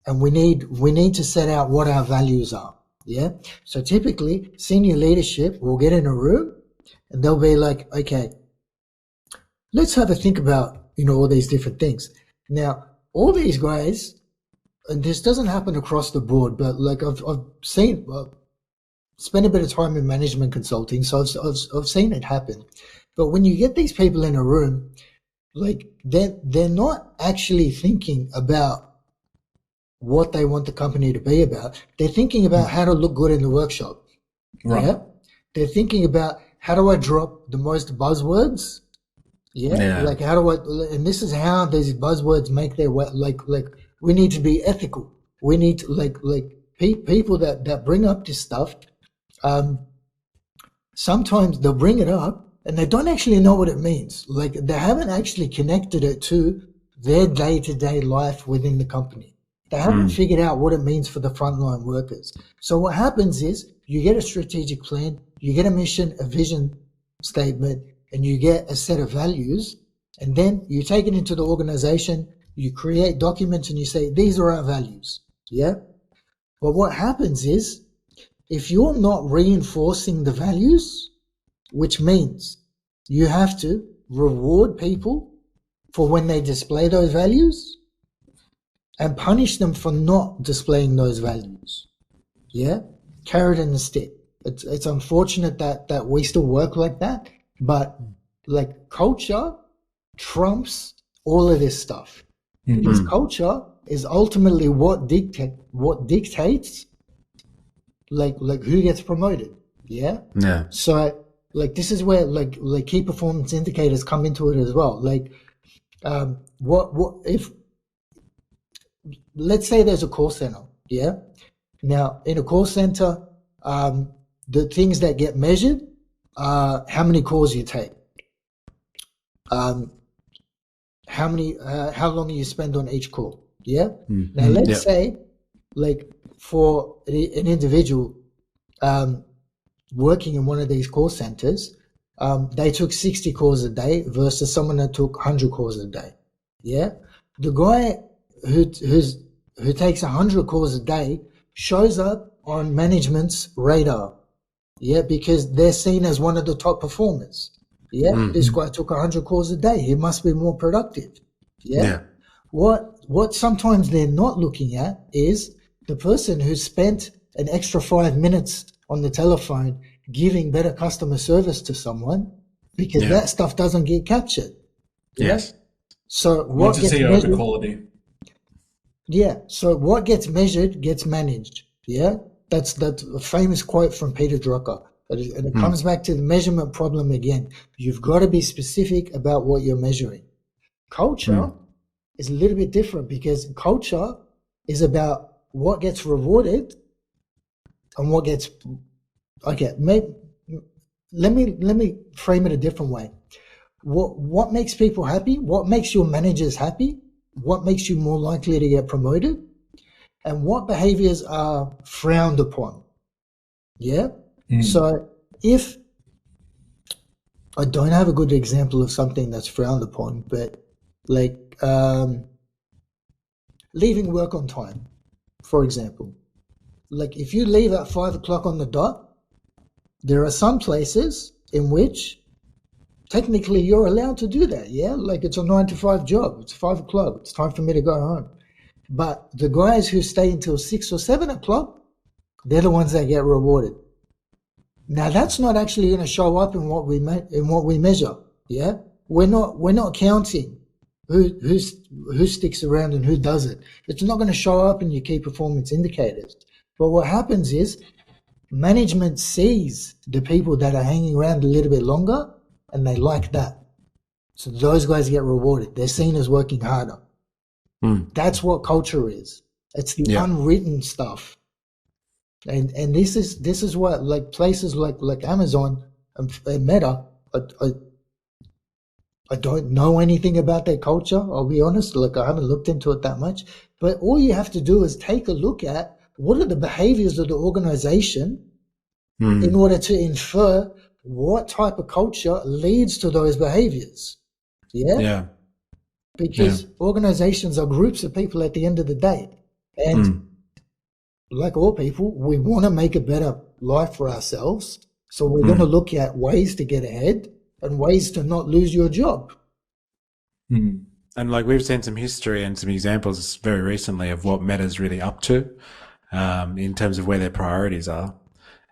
S3: And we need to set out what our values are. Yeah. So typically senior leadership will get in a room and they'll be like, okay, let's have a think about, all these different things. Now, all these guys, and this doesn't happen across the board, but like I've seen, spent a bit of time in management consulting, so I've seen it happen. But when you get these people in a room, like they're not actually thinking about what they want the company to be about. They're thinking about how to look good in the workshop. Right. Yeah. They're thinking about how do I drop the most buzzwords. Yeah. Like how do I, and this is how these buzzwords make their way. Like we need to be ethical. We need to like people that bring up this stuff. Sometimes they'll bring it up and they don't actually know what it means. Like they haven't actually connected it to their day-to-day life within the company. They haven't figured out what it means for the frontline workers. So what happens is you get a strategic plan, you get a mission, a vision statement, and you get a set of values, and then you take it into the organization, you create documents and you say, these are our values. Yeah. But what happens is if you're not reinforcing the values, which means you have to reward people for when they display those values and punish them for not displaying those values. Yeah. Carrot and the stick. It's unfortunate that we still work like that, but like culture trumps all of this stuff. Because culture is ultimately what dictates like who gets promoted. Yeah. Yeah. So like this is where like key performance indicators come into it as well. Like what if let's say there's a call center. Yeah. Now in a call center, the things that get measured are how many calls you take, how long you spend on each call. Yeah. Now let's say like for an individual working in one of these call centers, they took 60 calls a day versus someone that took 100 calls a day. Yeah. The guy who takes 100 calls a day shows up on management's radar. Yeah, because they're seen as one of the top performers. Yeah, this guy took 100 calls a day. He must be more productive. Yeah. What sometimes they're not looking at is the person who spent an extra 5 minutes on the telephone giving better customer service to someone, because that stuff doesn't get captured. Yes. So what gets measured? Quality. Yeah. So what gets measured gets managed. Yeah. That's a famous quote from Peter Drucker. And it comes back to the measurement problem again. You've got to be specific about what you're measuring. Culture is a little bit different, because culture is about what gets rewarded and what gets, okay, let me frame it a different way. What makes people happy? What makes your managers happy? What makes you more likely to get promoted? And what behaviors are frowned upon? Yeah. So if I don't have a good example of something that's frowned upon, but like leaving work on time, for example. Like if you leave at 5 o'clock on the dot, there are some places in which technically you're allowed to do that. Yeah. Like it's a 9 to 5 job. It's 5 o'clock. It's time for me to go home. But the guys who stay until 6 or 7 o'clock, they're the ones that get rewarded. Now that's not actually going to show up in what we measure. Yeah, we're not counting who sticks around and who doesn't. It's not going to show up in your key performance indicators. But what happens is management sees the people that are hanging around a little bit longer, and they like that. So those guys get rewarded. They're seen as working harder. That's what culture is. It's the unwritten stuff. And this is what like places like Amazon and Meta I don't know anything about their culture. I'll be honest. Like, I haven't looked into it that much. But all you have to do is take a look at what are the behaviors of the organization in order to infer what type of culture leads to those behaviors.
S2: Yeah.
S3: Because organizations are groups of people at the end of the day. And like all people, we want to make a better life for ourselves. So we're going to look at ways to get ahead and ways to not lose your job.
S2: And like we've seen some history and some examples very recently of what Meta's really up to in terms of where their priorities are.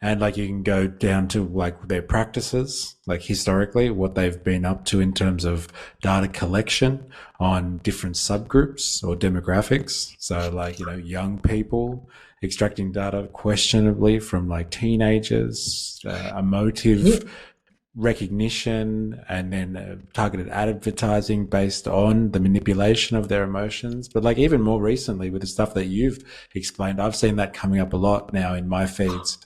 S2: And like you can go down to like their practices, like historically, what they've been up to in terms of data collection on different subgroups or demographics. So like, young people extracting data questionably from like teenagers, emotive recognition, and then targeted advertising based on the manipulation of their emotions. But like even more recently with the stuff that you've explained, I've seen that coming up a lot now in my feeds.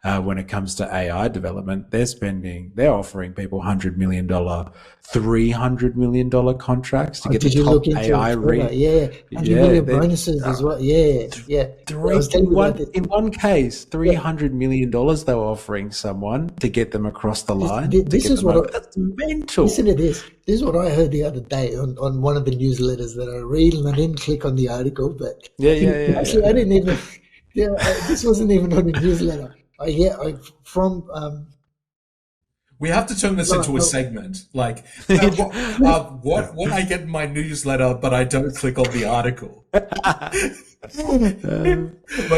S2: When it comes to AI development, they're offering people $100 million, $300 million contracts to get the top AI
S3: $100 million bonuses as well.
S2: In one case, $300 million they were offering someone to get them across the line. That's mental.
S3: Listen to this. This is what I heard the other day on one of the newsletters that I read, and I didn't click on the article, but actually I didn't even. This wasn't even on the newsletter.
S1: We have to turn this into a segment. Like, what I get in my newsletter, but I don't click on the article. But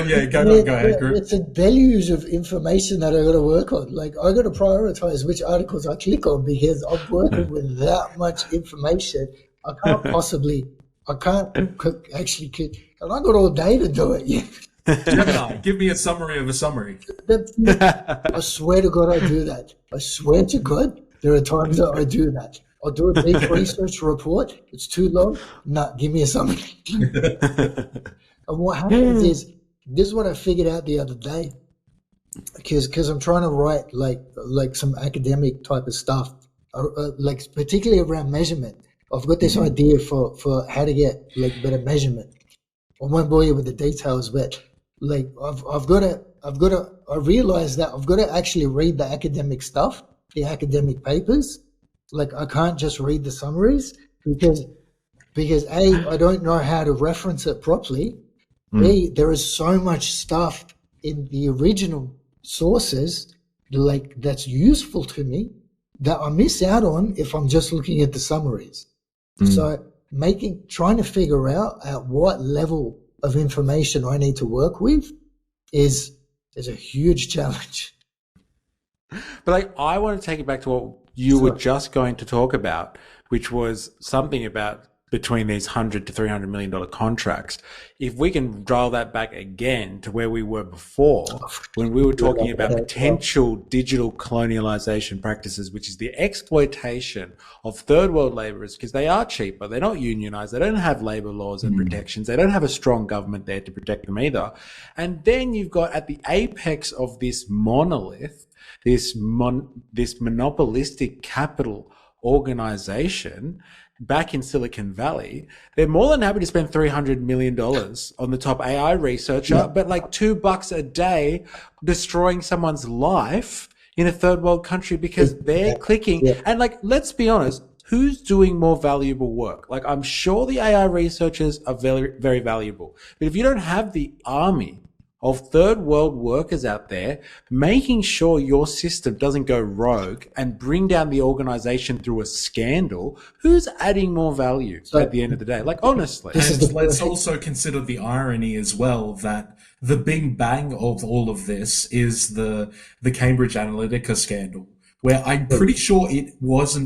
S1: yeah, go ahead, Group.
S3: It's a deluge of information that I got to work on. Like, I got to prioritize which articles I click on because I'm working with that much information. I can't actually click, and I got all day to do it.
S1: Gemini, give me a summary of a summary.
S3: I swear to God I do that. I swear to God there are times that I do that. I'll do a deep research report. It's too long. Give me a summary. And what happens is, this is what I figured out the other day, because I'm trying to write like some academic type of stuff, like particularly around measurement. I've got this idea for how to get like better measurement. I won't bore you with the details, but like I realized that I've got to actually read the academic stuff, the academic papers. Like, I can't just read the summaries because A, I don't know how to reference it properly. B, there is so much stuff in the original sources like that's useful to me that I miss out on if I'm just looking at the summaries. So trying to figure out at what level of information I need to work with is a huge challenge.
S2: But like, I want to take it back to what you were just going to talk about, which was something about between these $100 to $300 million contracts. If we can dial that back again to where we were before, when we were talking about potential digital colonialization practices, which is the exploitation of third world laborers, because they are cheaper, they're not unionized, they don't have labor laws and protections, they don't have a strong government there to protect them either. And then you've got at the apex of this monolith, this monopolistic capital organization back in Silicon Valley, they're more than happy to spend $300 million on the top AI researcher, but like $2 a day destroying someone's life in a third world country because they're clicking. And like, let's be honest, who's doing more valuable work? Like, I'm sure the AI researchers are very, very valuable, but if you don't have the army of third world workers out there making sure your system doesn't go rogue and bring down the organization through a scandal, who's adding more value at the end of the day? Like, honestly.
S1: Let's also consider the irony as well that the big bang of all of this is the Cambridge Analytica scandal, where I'm pretty sure it was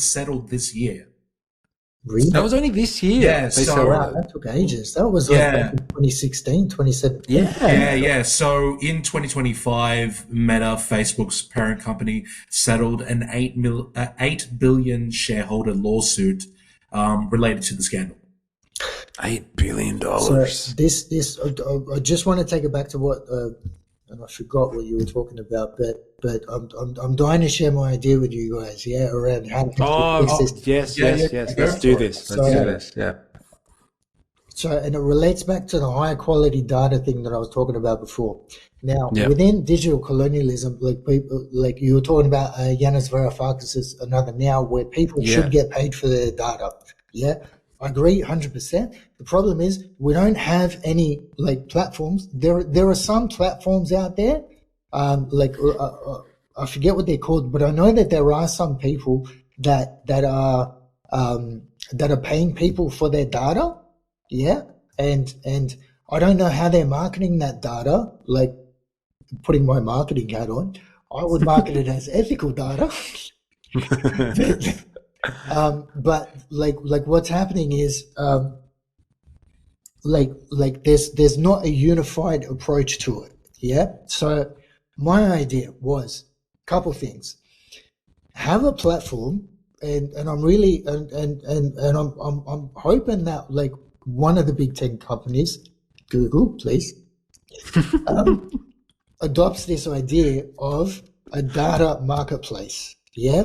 S1: settled this year.
S3: Really?
S2: That was only this year.
S1: Yeah,
S3: that took ages. That was like 2016, 2017.
S1: Yeah. So in 2025, Meta, Facebook's parent company, settled an $8 billion shareholder lawsuit related to the scandal.
S2: $8 billion.
S3: So this, I just want to take it back to what and I forgot what you were talking about, but I'm dying to share my idea with you guys, yeah, around how to fix this.
S2: Yes. Let's do this. Yeah.
S3: So, and it relates back to the high quality data thing that I was talking about before. Now, within digital colonialism, like people, like you were talking about, Yanis Varoufakis is another now where people should get paid for their data. Yeah, I agree 100%. The problem is we don't have any like platforms. There are some platforms out there, I forget what they're called, but I know that there are some people that are paying people for their data. Yeah, and I don't know how they're marketing that data. Like, putting my marketing hat on, I would market it as ethical data. But like what's happening is there's not a unified approach to it. Yeah. So my idea was a couple things. Have a platform, and I'm really and I'm hoping that like one of the big tech companies, Google, please, adopts this idea of a data marketplace. Yeah.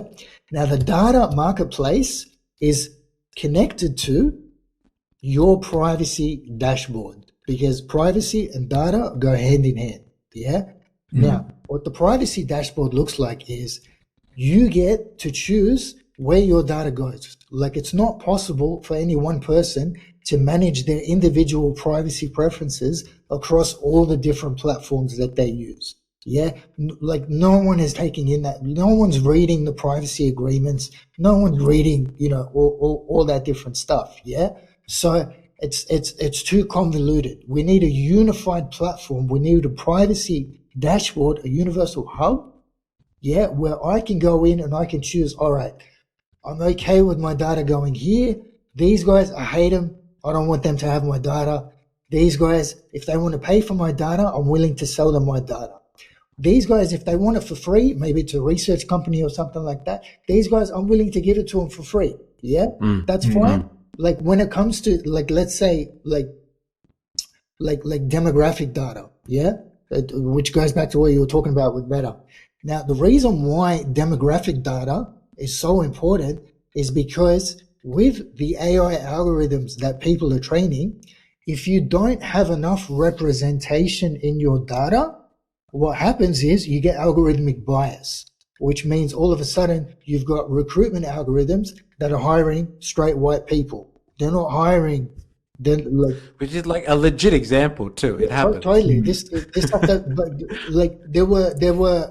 S3: Now the data marketplace is connected to your privacy dashboard, because privacy and data go hand in hand. Yeah. Now, what the privacy dashboard looks like is you get to choose where your data goes. Like, it's not possible for any one person to manage their individual privacy preferences across all the different platforms that they use. Yeah, like no one is taking in that. No one's reading the privacy agreements. No one's reading, all that different stuff. Yeah, so it's too convoluted. We need a unified platform. We need a privacy dashboard, a universal hub. Yeah, where I can go in and I can choose. All right, I'm okay with my data going here. These guys, I hate them. I don't want them to have my data. These guys, if they want to pay for my data, I'm willing to sell them my data. These guys, if they want it for free, maybe it's a research company or something like that, these guys, I'm willing to give it to them for free. Yeah, that's fine. Like when it comes to like, let's say like demographic data, yeah, which goes back to what you were talking about with Meta. Now, the reason why demographic data is so important is because with the AI algorithms that people are training, if you don't have enough representation in your data, what happens is you get algorithmic bias, which means all of a sudden you've got recruitment algorithms that are hiring straight white people. They're not hiring.
S2: Which is like a legit example too. It happens.
S3: Totally. This stuff that, like there were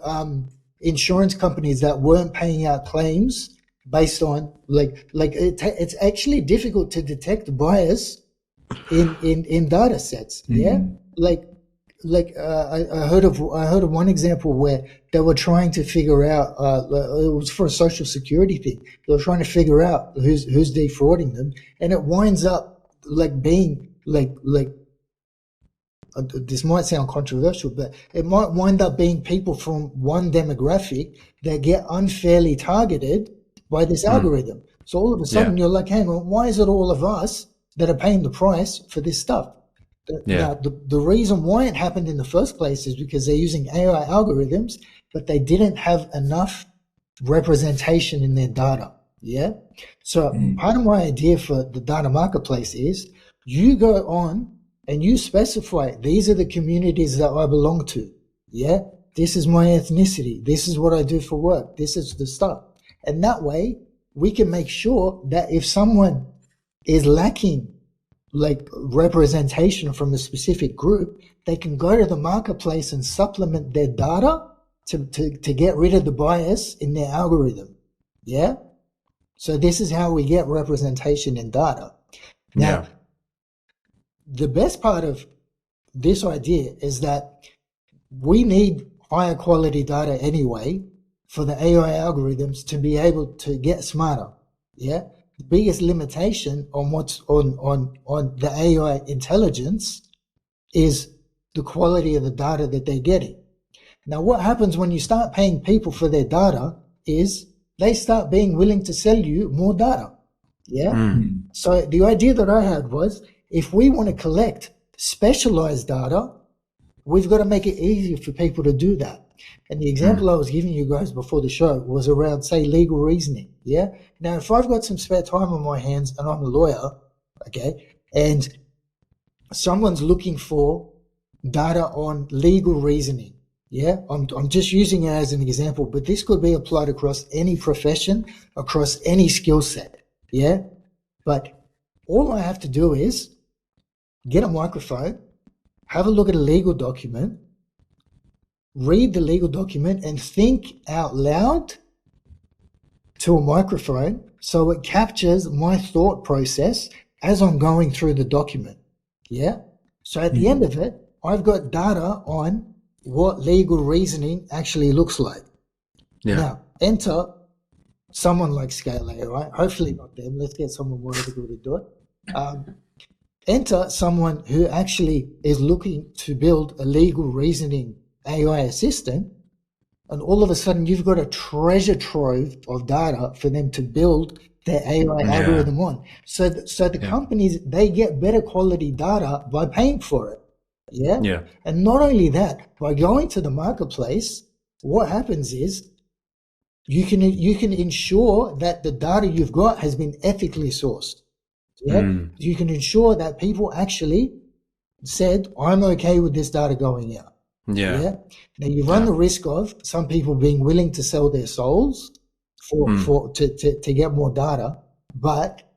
S3: insurance companies that weren't paying out claims based on it's actually difficult to detect bias in data sets. Yeah, I heard of one example where they were trying to figure out it was for a social security thing. They were trying to figure out who's defrauding them, and it winds up like being this might sound controversial, but it might wind up being people from one demographic that get unfairly targeted by this algorithm. So all of a sudden you're like, hang on, why is it all of us that are paying the price for this stuff? Now, the reason why it happened in the first place is because they're using AI algorithms, but they didn't have enough representation in their data. Yeah. So part of my idea for the data marketplace is you go on and you specify, these are the communities that I belong to. Yeah. This is my ethnicity. This is what I do for work. This is the stuff. And that way we can make sure that if someone is lacking like representation from a specific group, they can go to the marketplace and supplement their data to get rid of the bias in their algorithm. Yeah. So this is how we get representation in data. Now, the best part of this idea is that we need higher quality data anyway for the AI algorithms to be able to get smarter. Yeah. The biggest limitation on what's on the AI intelligence is the quality of the data that they're getting. Now, what happens when you start paying people for their data is they start being willing to sell you more data. Yeah. So the idea that I had was, if we want to collect specialized data, we've got to make it easier for people to do that. And the example I was giving you guys before the show was around, say, legal reasoning. Yeah. Now, if I've got some spare time on my hands and I'm a lawyer, okay, and someone's looking for data on legal reasoning. Yeah, I'm just using it as an example, but this could be applied across any profession, across any skill set. Yeah, but all I have to do is get a microphone, have a look at a legal document, read the legal document, and think out loud to a microphone so it captures my thought process as I'm going through the document. Yeah, so at the end of it, I've got data on what legal reasoning actually looks like.
S2: Yeah.
S3: Now, enter someone like Scale AI, right? Hopefully not them. Let's get someone more ethical to do it. Enter someone who actually is looking to build a legal reasoning AI assistant, and all of a sudden you've got a treasure trove of data for them to build their AI algorithm on. So the companies, they get better quality data by paying for it. Yeah.
S2: Yeah.
S3: And not only that, by going to the marketplace, what happens is you can ensure that the data you've got has been ethically sourced. Yeah. You can ensure that people actually said, I'm okay with this data going out. Yeah. Now you run the risk of some people being willing to sell their souls to get more data, but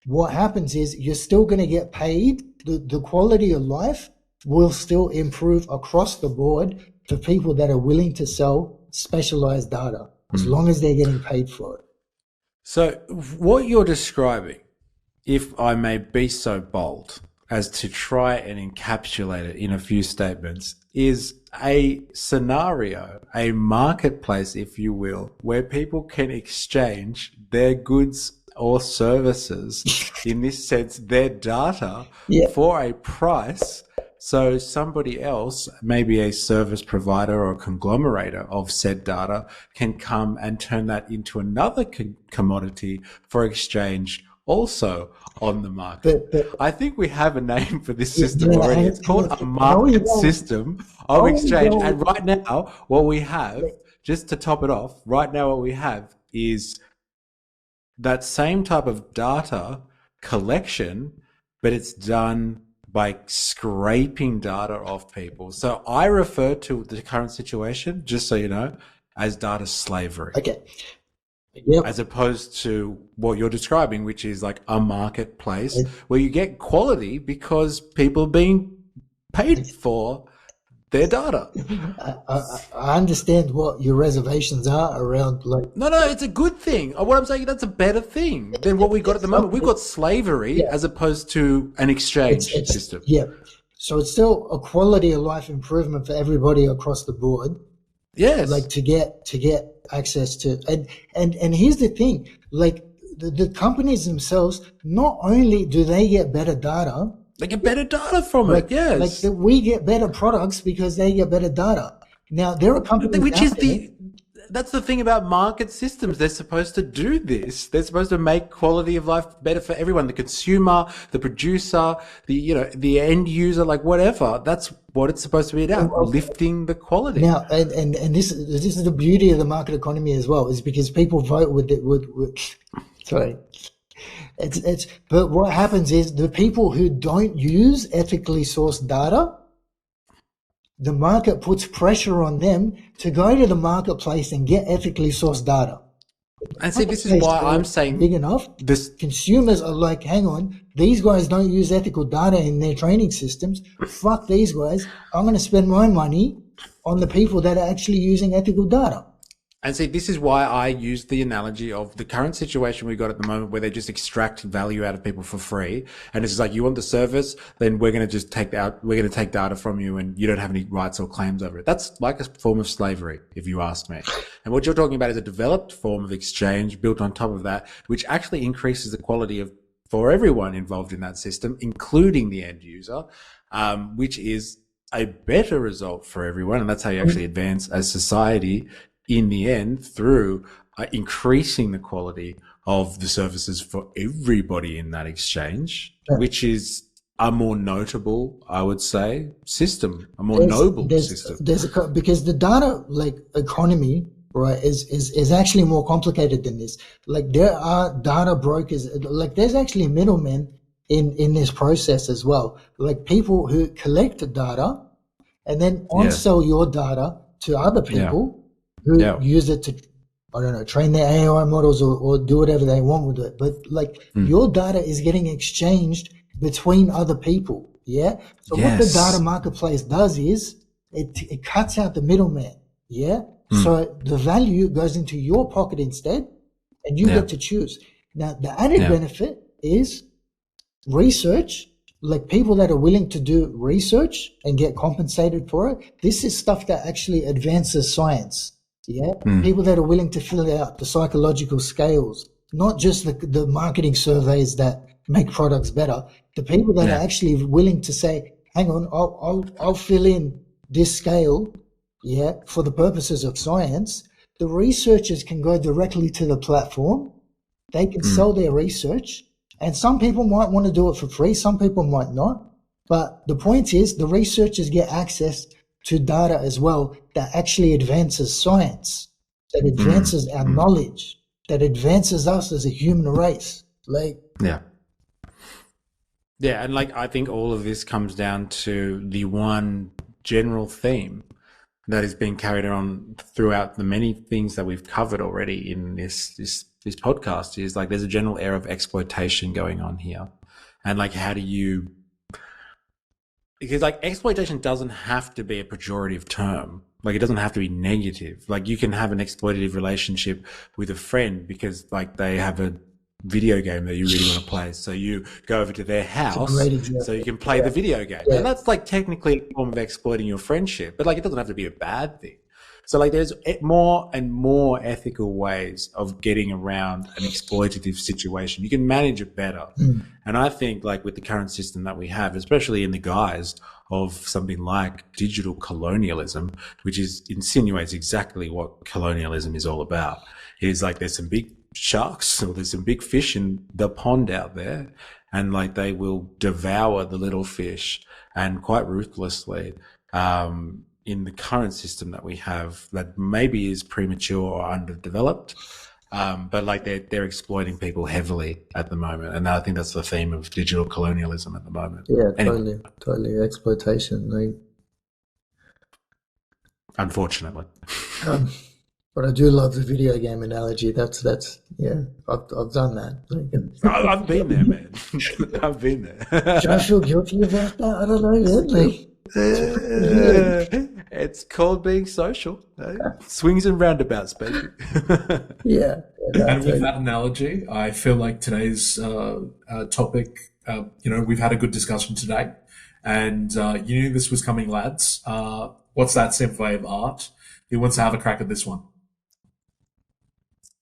S3: what happens is you're still going to get paid. The quality of life will still improve across the board for people that are willing to sell specialized data, as long as they're getting paid for it.
S2: So what you're describing, if I may be so bold as to try and encapsulate it in a few statements, is a scenario, a marketplace, if you will, where people can exchange their goods or services, in this sense, their data for a price. So somebody else, maybe a service provider or a conglomerator of said data, can come and turn that into another commodity for exchange also on the market.
S3: But
S2: I think we have a name for this system already. It's called a market system of exchange. And right now, what we have, just to top it off, right now what we have is that same type of data collection, but it's done by scraping data off people. So I refer to the current situation, just so you know, as data slavery.
S3: Okay. Yep.
S2: As opposed to what you're describing, which is like a marketplace where you get quality because people are being paid for their data.
S3: I understand what your reservations are around, like.
S2: No, it's a good thing. What I'm saying, that's a better thing than what we got at the moment. We've got slavery as opposed to an exchange system.
S3: Yeah. So it's still a quality of life improvement for everybody across the board.
S2: Yes.
S3: Like to get access to, and here's the thing, like the companies themselves, not only do they get better data,
S2: they get better data from it. Yes.
S3: Like we get better products because they get better data. Now there are companies
S2: which is that's the thing about market systems. They're supposed to do this. They're supposed to make quality of life better for everyone. The consumer, the producer, the end user, like whatever. That's what it's supposed to be about, lifting the quality.
S3: Now, and this is the beauty of the market economy as well, is because people vote with sorry. But what happens is the people who don't use ethically sourced data, the market puts pressure on them to go to the marketplace and get ethically sourced data.
S2: And see, this is why I'm saying
S3: big enough. Consumers are like, hang on, these guys don't use ethical data in their training systems. Fuck these guys. I'm going to spend my money on the people that are actually using ethical data.
S2: And see, this is why I use the analogy of the current situation we've got at the moment where they just extract value out of people for free. And it's just like, you want the service, then we're going to just take data from you and you don't have any rights or claims over it. That's like a form of slavery, if you ask me. And what you're talking about is a developed form of exchange built on top of that, which actually increases the quality for everyone involved in that system, including the end user, which is a better result for everyone. And that's how you actually advance as society in the end, through increasing the quality of the services for everybody in that exchange, which is a more notable, I would say, system, a more noble system.
S3: Because the data like economy, right, is actually more complicated than this. Like there are data brokers, like there's actually middlemen in this process as well. Like people who collect data and then on-sell your data to other people who use it to, I don't know, train their AI models or do whatever they want with it. But like your data is getting exchanged between other people. Yeah. So what the data marketplace does is it cuts out the middleman. Yeah. So the value goes into your pocket instead, and you get to choose. Now the added benefit is research, like people that are willing to do research and get compensated for it. This is stuff that actually advances science. Yeah. People that are willing to fill out the psychological scales, not just the marketing surveys that make products better. The people that are actually willing to say, hang on, I'll fill in this scale, for the purposes of science. The researchers can go directly to the platform. They can sell their research, and some people might want to do it for free. Some people might not. But the point is, the researchers get access to data as well that actually advances science, that advances our knowledge, that advances us as a human race. Like,
S2: yeah, and like I think all of this comes down to the one general theme that is being carried on throughout the many things that we've covered already in this podcast, is like there's a general air of exploitation going on here. And like, how do you, because like exploitation doesn't have to be a pejorative term. Like it doesn't have to be negative. Like you can have an exploitative relationship with a friend because like they have a video game that you really want to play. So you go over to their house so you can play the video game. And that's like technically a form of exploiting your friendship, but like it doesn't have to be a bad thing. So like there's more and more ethical ways of getting around an exploitative situation. You can manage it better. And I think like with the current system that we have, especially in the guise of something like digital colonialism, which insinuates exactly what colonialism is all about. It is like there's some big sharks or there's some big fish in the pond out there, and like they will devour the little fish, and quite ruthlessly. In the current system that we have, that maybe is premature or underdeveloped, but like they're exploiting people heavily at the moment, and I think that's the theme of digital colonialism at the moment.
S3: Yeah, totally exploitation. Like,
S2: unfortunately.
S3: But I do love the video game analogy. That's I've done that. Like,
S2: I've been there, man. I've been there.
S3: Should I feel guilty about that? I don't know. Like,
S2: it's called being social. Swings and roundabouts, baby.
S3: Yeah.
S1: And with that analogy, I feel like today's topic, we've had a good discussion today, and you knew this was coming, lads. What's that simple way of art? Who wants to have a crack at this one?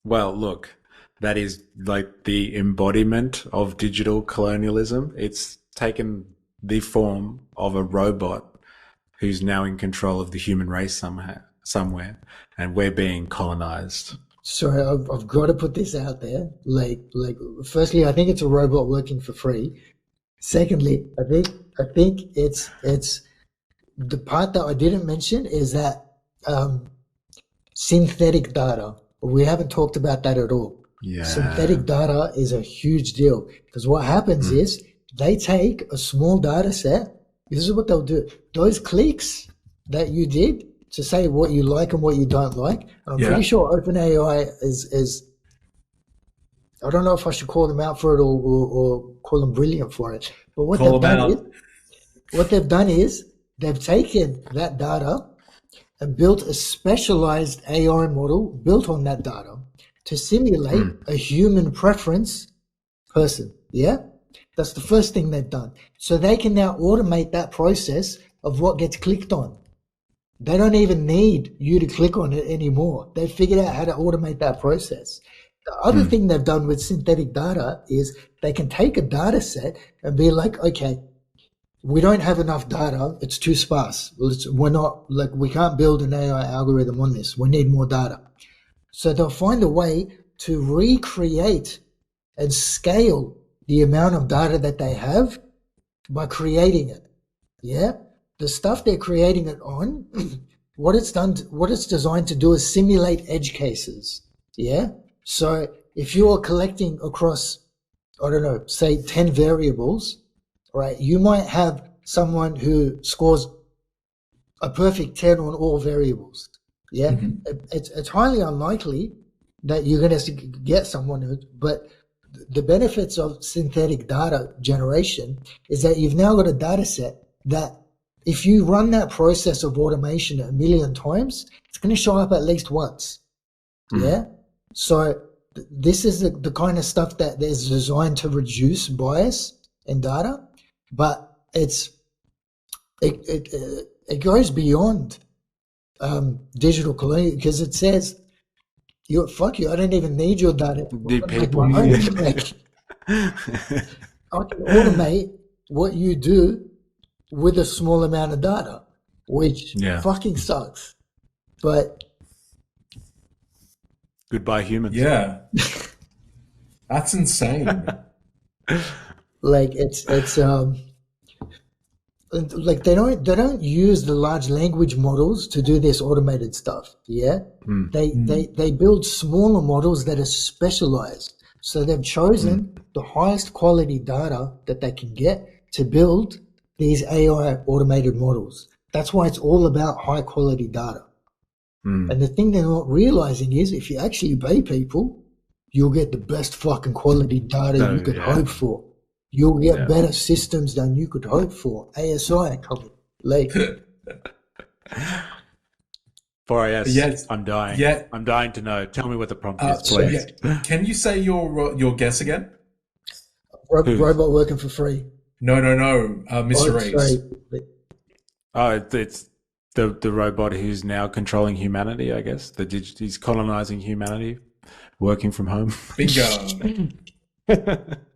S2: Well, look, that is like the embodiment of digital colonialism. It's taken the form of a robot who's now in control of the human race somewhere, and we're being colonized.
S3: So I've got to put this out there. Like, firstly, I think it's a robot working for free. Secondly, I think it's the part that I didn't mention is that synthetic data. We haven't talked about that at all.
S2: Yeah.
S3: Synthetic data is a huge deal, because what happens is they take a small data set. This is what they'll do. Those clicks that you did to say what you like and what you don't like. I'm pretty sure OpenAI is I don't know if I should call them out for it or call them brilliant for it. But what they've done is they've taken that data and built a specialized AI model built on that data to simulate a human preference person. Yeah? That's the first thing they've done. So they can now automate that process of what gets clicked on. They don't even need you to click on it anymore. They've figured out how to automate that process. The other thing they've done with synthetic data is they can take a data set and be like, okay, we don't have enough data. It's too sparse. We can't build an AI algorithm on this. We need more data. So they'll find a way to recreate and scale the amount of data that they have by creating it. Yeah, the stuff they're creating it on, what it's designed to do is simulate edge cases. Yeah, so if you are collecting across, I don't know, say 10 variables, right? You might have someone who scores a perfect 10 on all variables. Yeah, it's highly unlikely that you're going to get someone who, but the benefits of synthetic data generation is that you've now got a data set that if you run that process of automation a million times, it's going to show up at least once. Yeah. So this is the kind of stuff that is designed to reduce bias in data, but it goes beyond digital colonial, because it says, fuck you, I don't even need your data.
S2: The people.
S3: I can automate what you do with a small amount of data, which fucking sucks. But
S2: goodbye humans.
S1: Yeah. That's insane.
S3: Like it's like they don't use the large language models to do this automated stuff. Yeah. They build smaller models that are specialized. So they've chosen the highest quality data that they can get to build these AI automated models. That's why it's all about high quality data. And the thing they're not realizing is if you actually pay people, you'll get the best fucking quality data you could hope for. You'll get better systems than you could hope for. ASI coming later.
S2: 4AS,
S1: Yes.
S2: I'm dying.
S1: Yeah.
S2: I'm dying to know. Tell me what the prompt is, please.
S1: Can you say your guess again?
S3: Robot working for free.
S1: No, Mr. Reeves.
S2: It's the robot who's now controlling humanity, I guess. He's colonizing humanity, working from home.
S1: Bingo.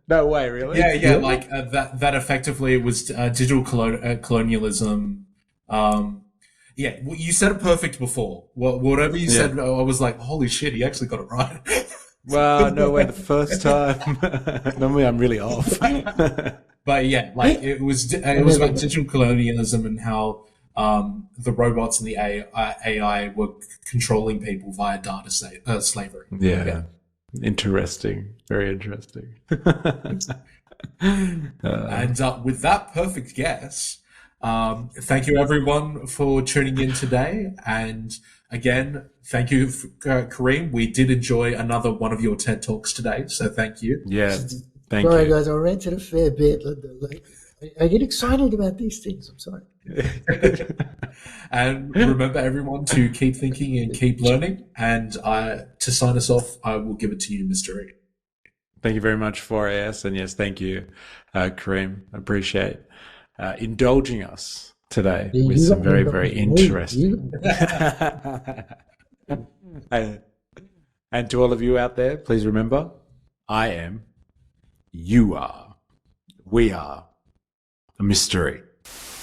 S2: No way, really?
S1: Yeah. Like that effectively was digital colonialism. Yeah, you said it perfect before. Whatever you said, I was like, holy shit, he actually got it right.
S2: Wow, no way, the first time. Normally I'm really off.
S1: But yeah, like it was about digital colonialism and how the robots and the AI were controlling people via data slavery.
S2: Yeah. Interesting. Very interesting.
S1: And with that perfect guess, thank you everyone for tuning in today. And again, thank you, Kareem. We did enjoy another one of your TED Talks today. So thank you.
S2: Yeah. Thank you.
S3: Sorry, guys, I ranted a fair bit. I get excited about these things. I'm sorry.
S1: And remember, everyone, to keep thinking and keep learning. And to sign us off, I will give it to you, Mr. E.
S2: Thank you very much, 4AS. And yes, thank you, Kareem. Appreciate indulging us today with some very, very interesting. And to all of you out there, please remember, I am, you are, we are a mystery.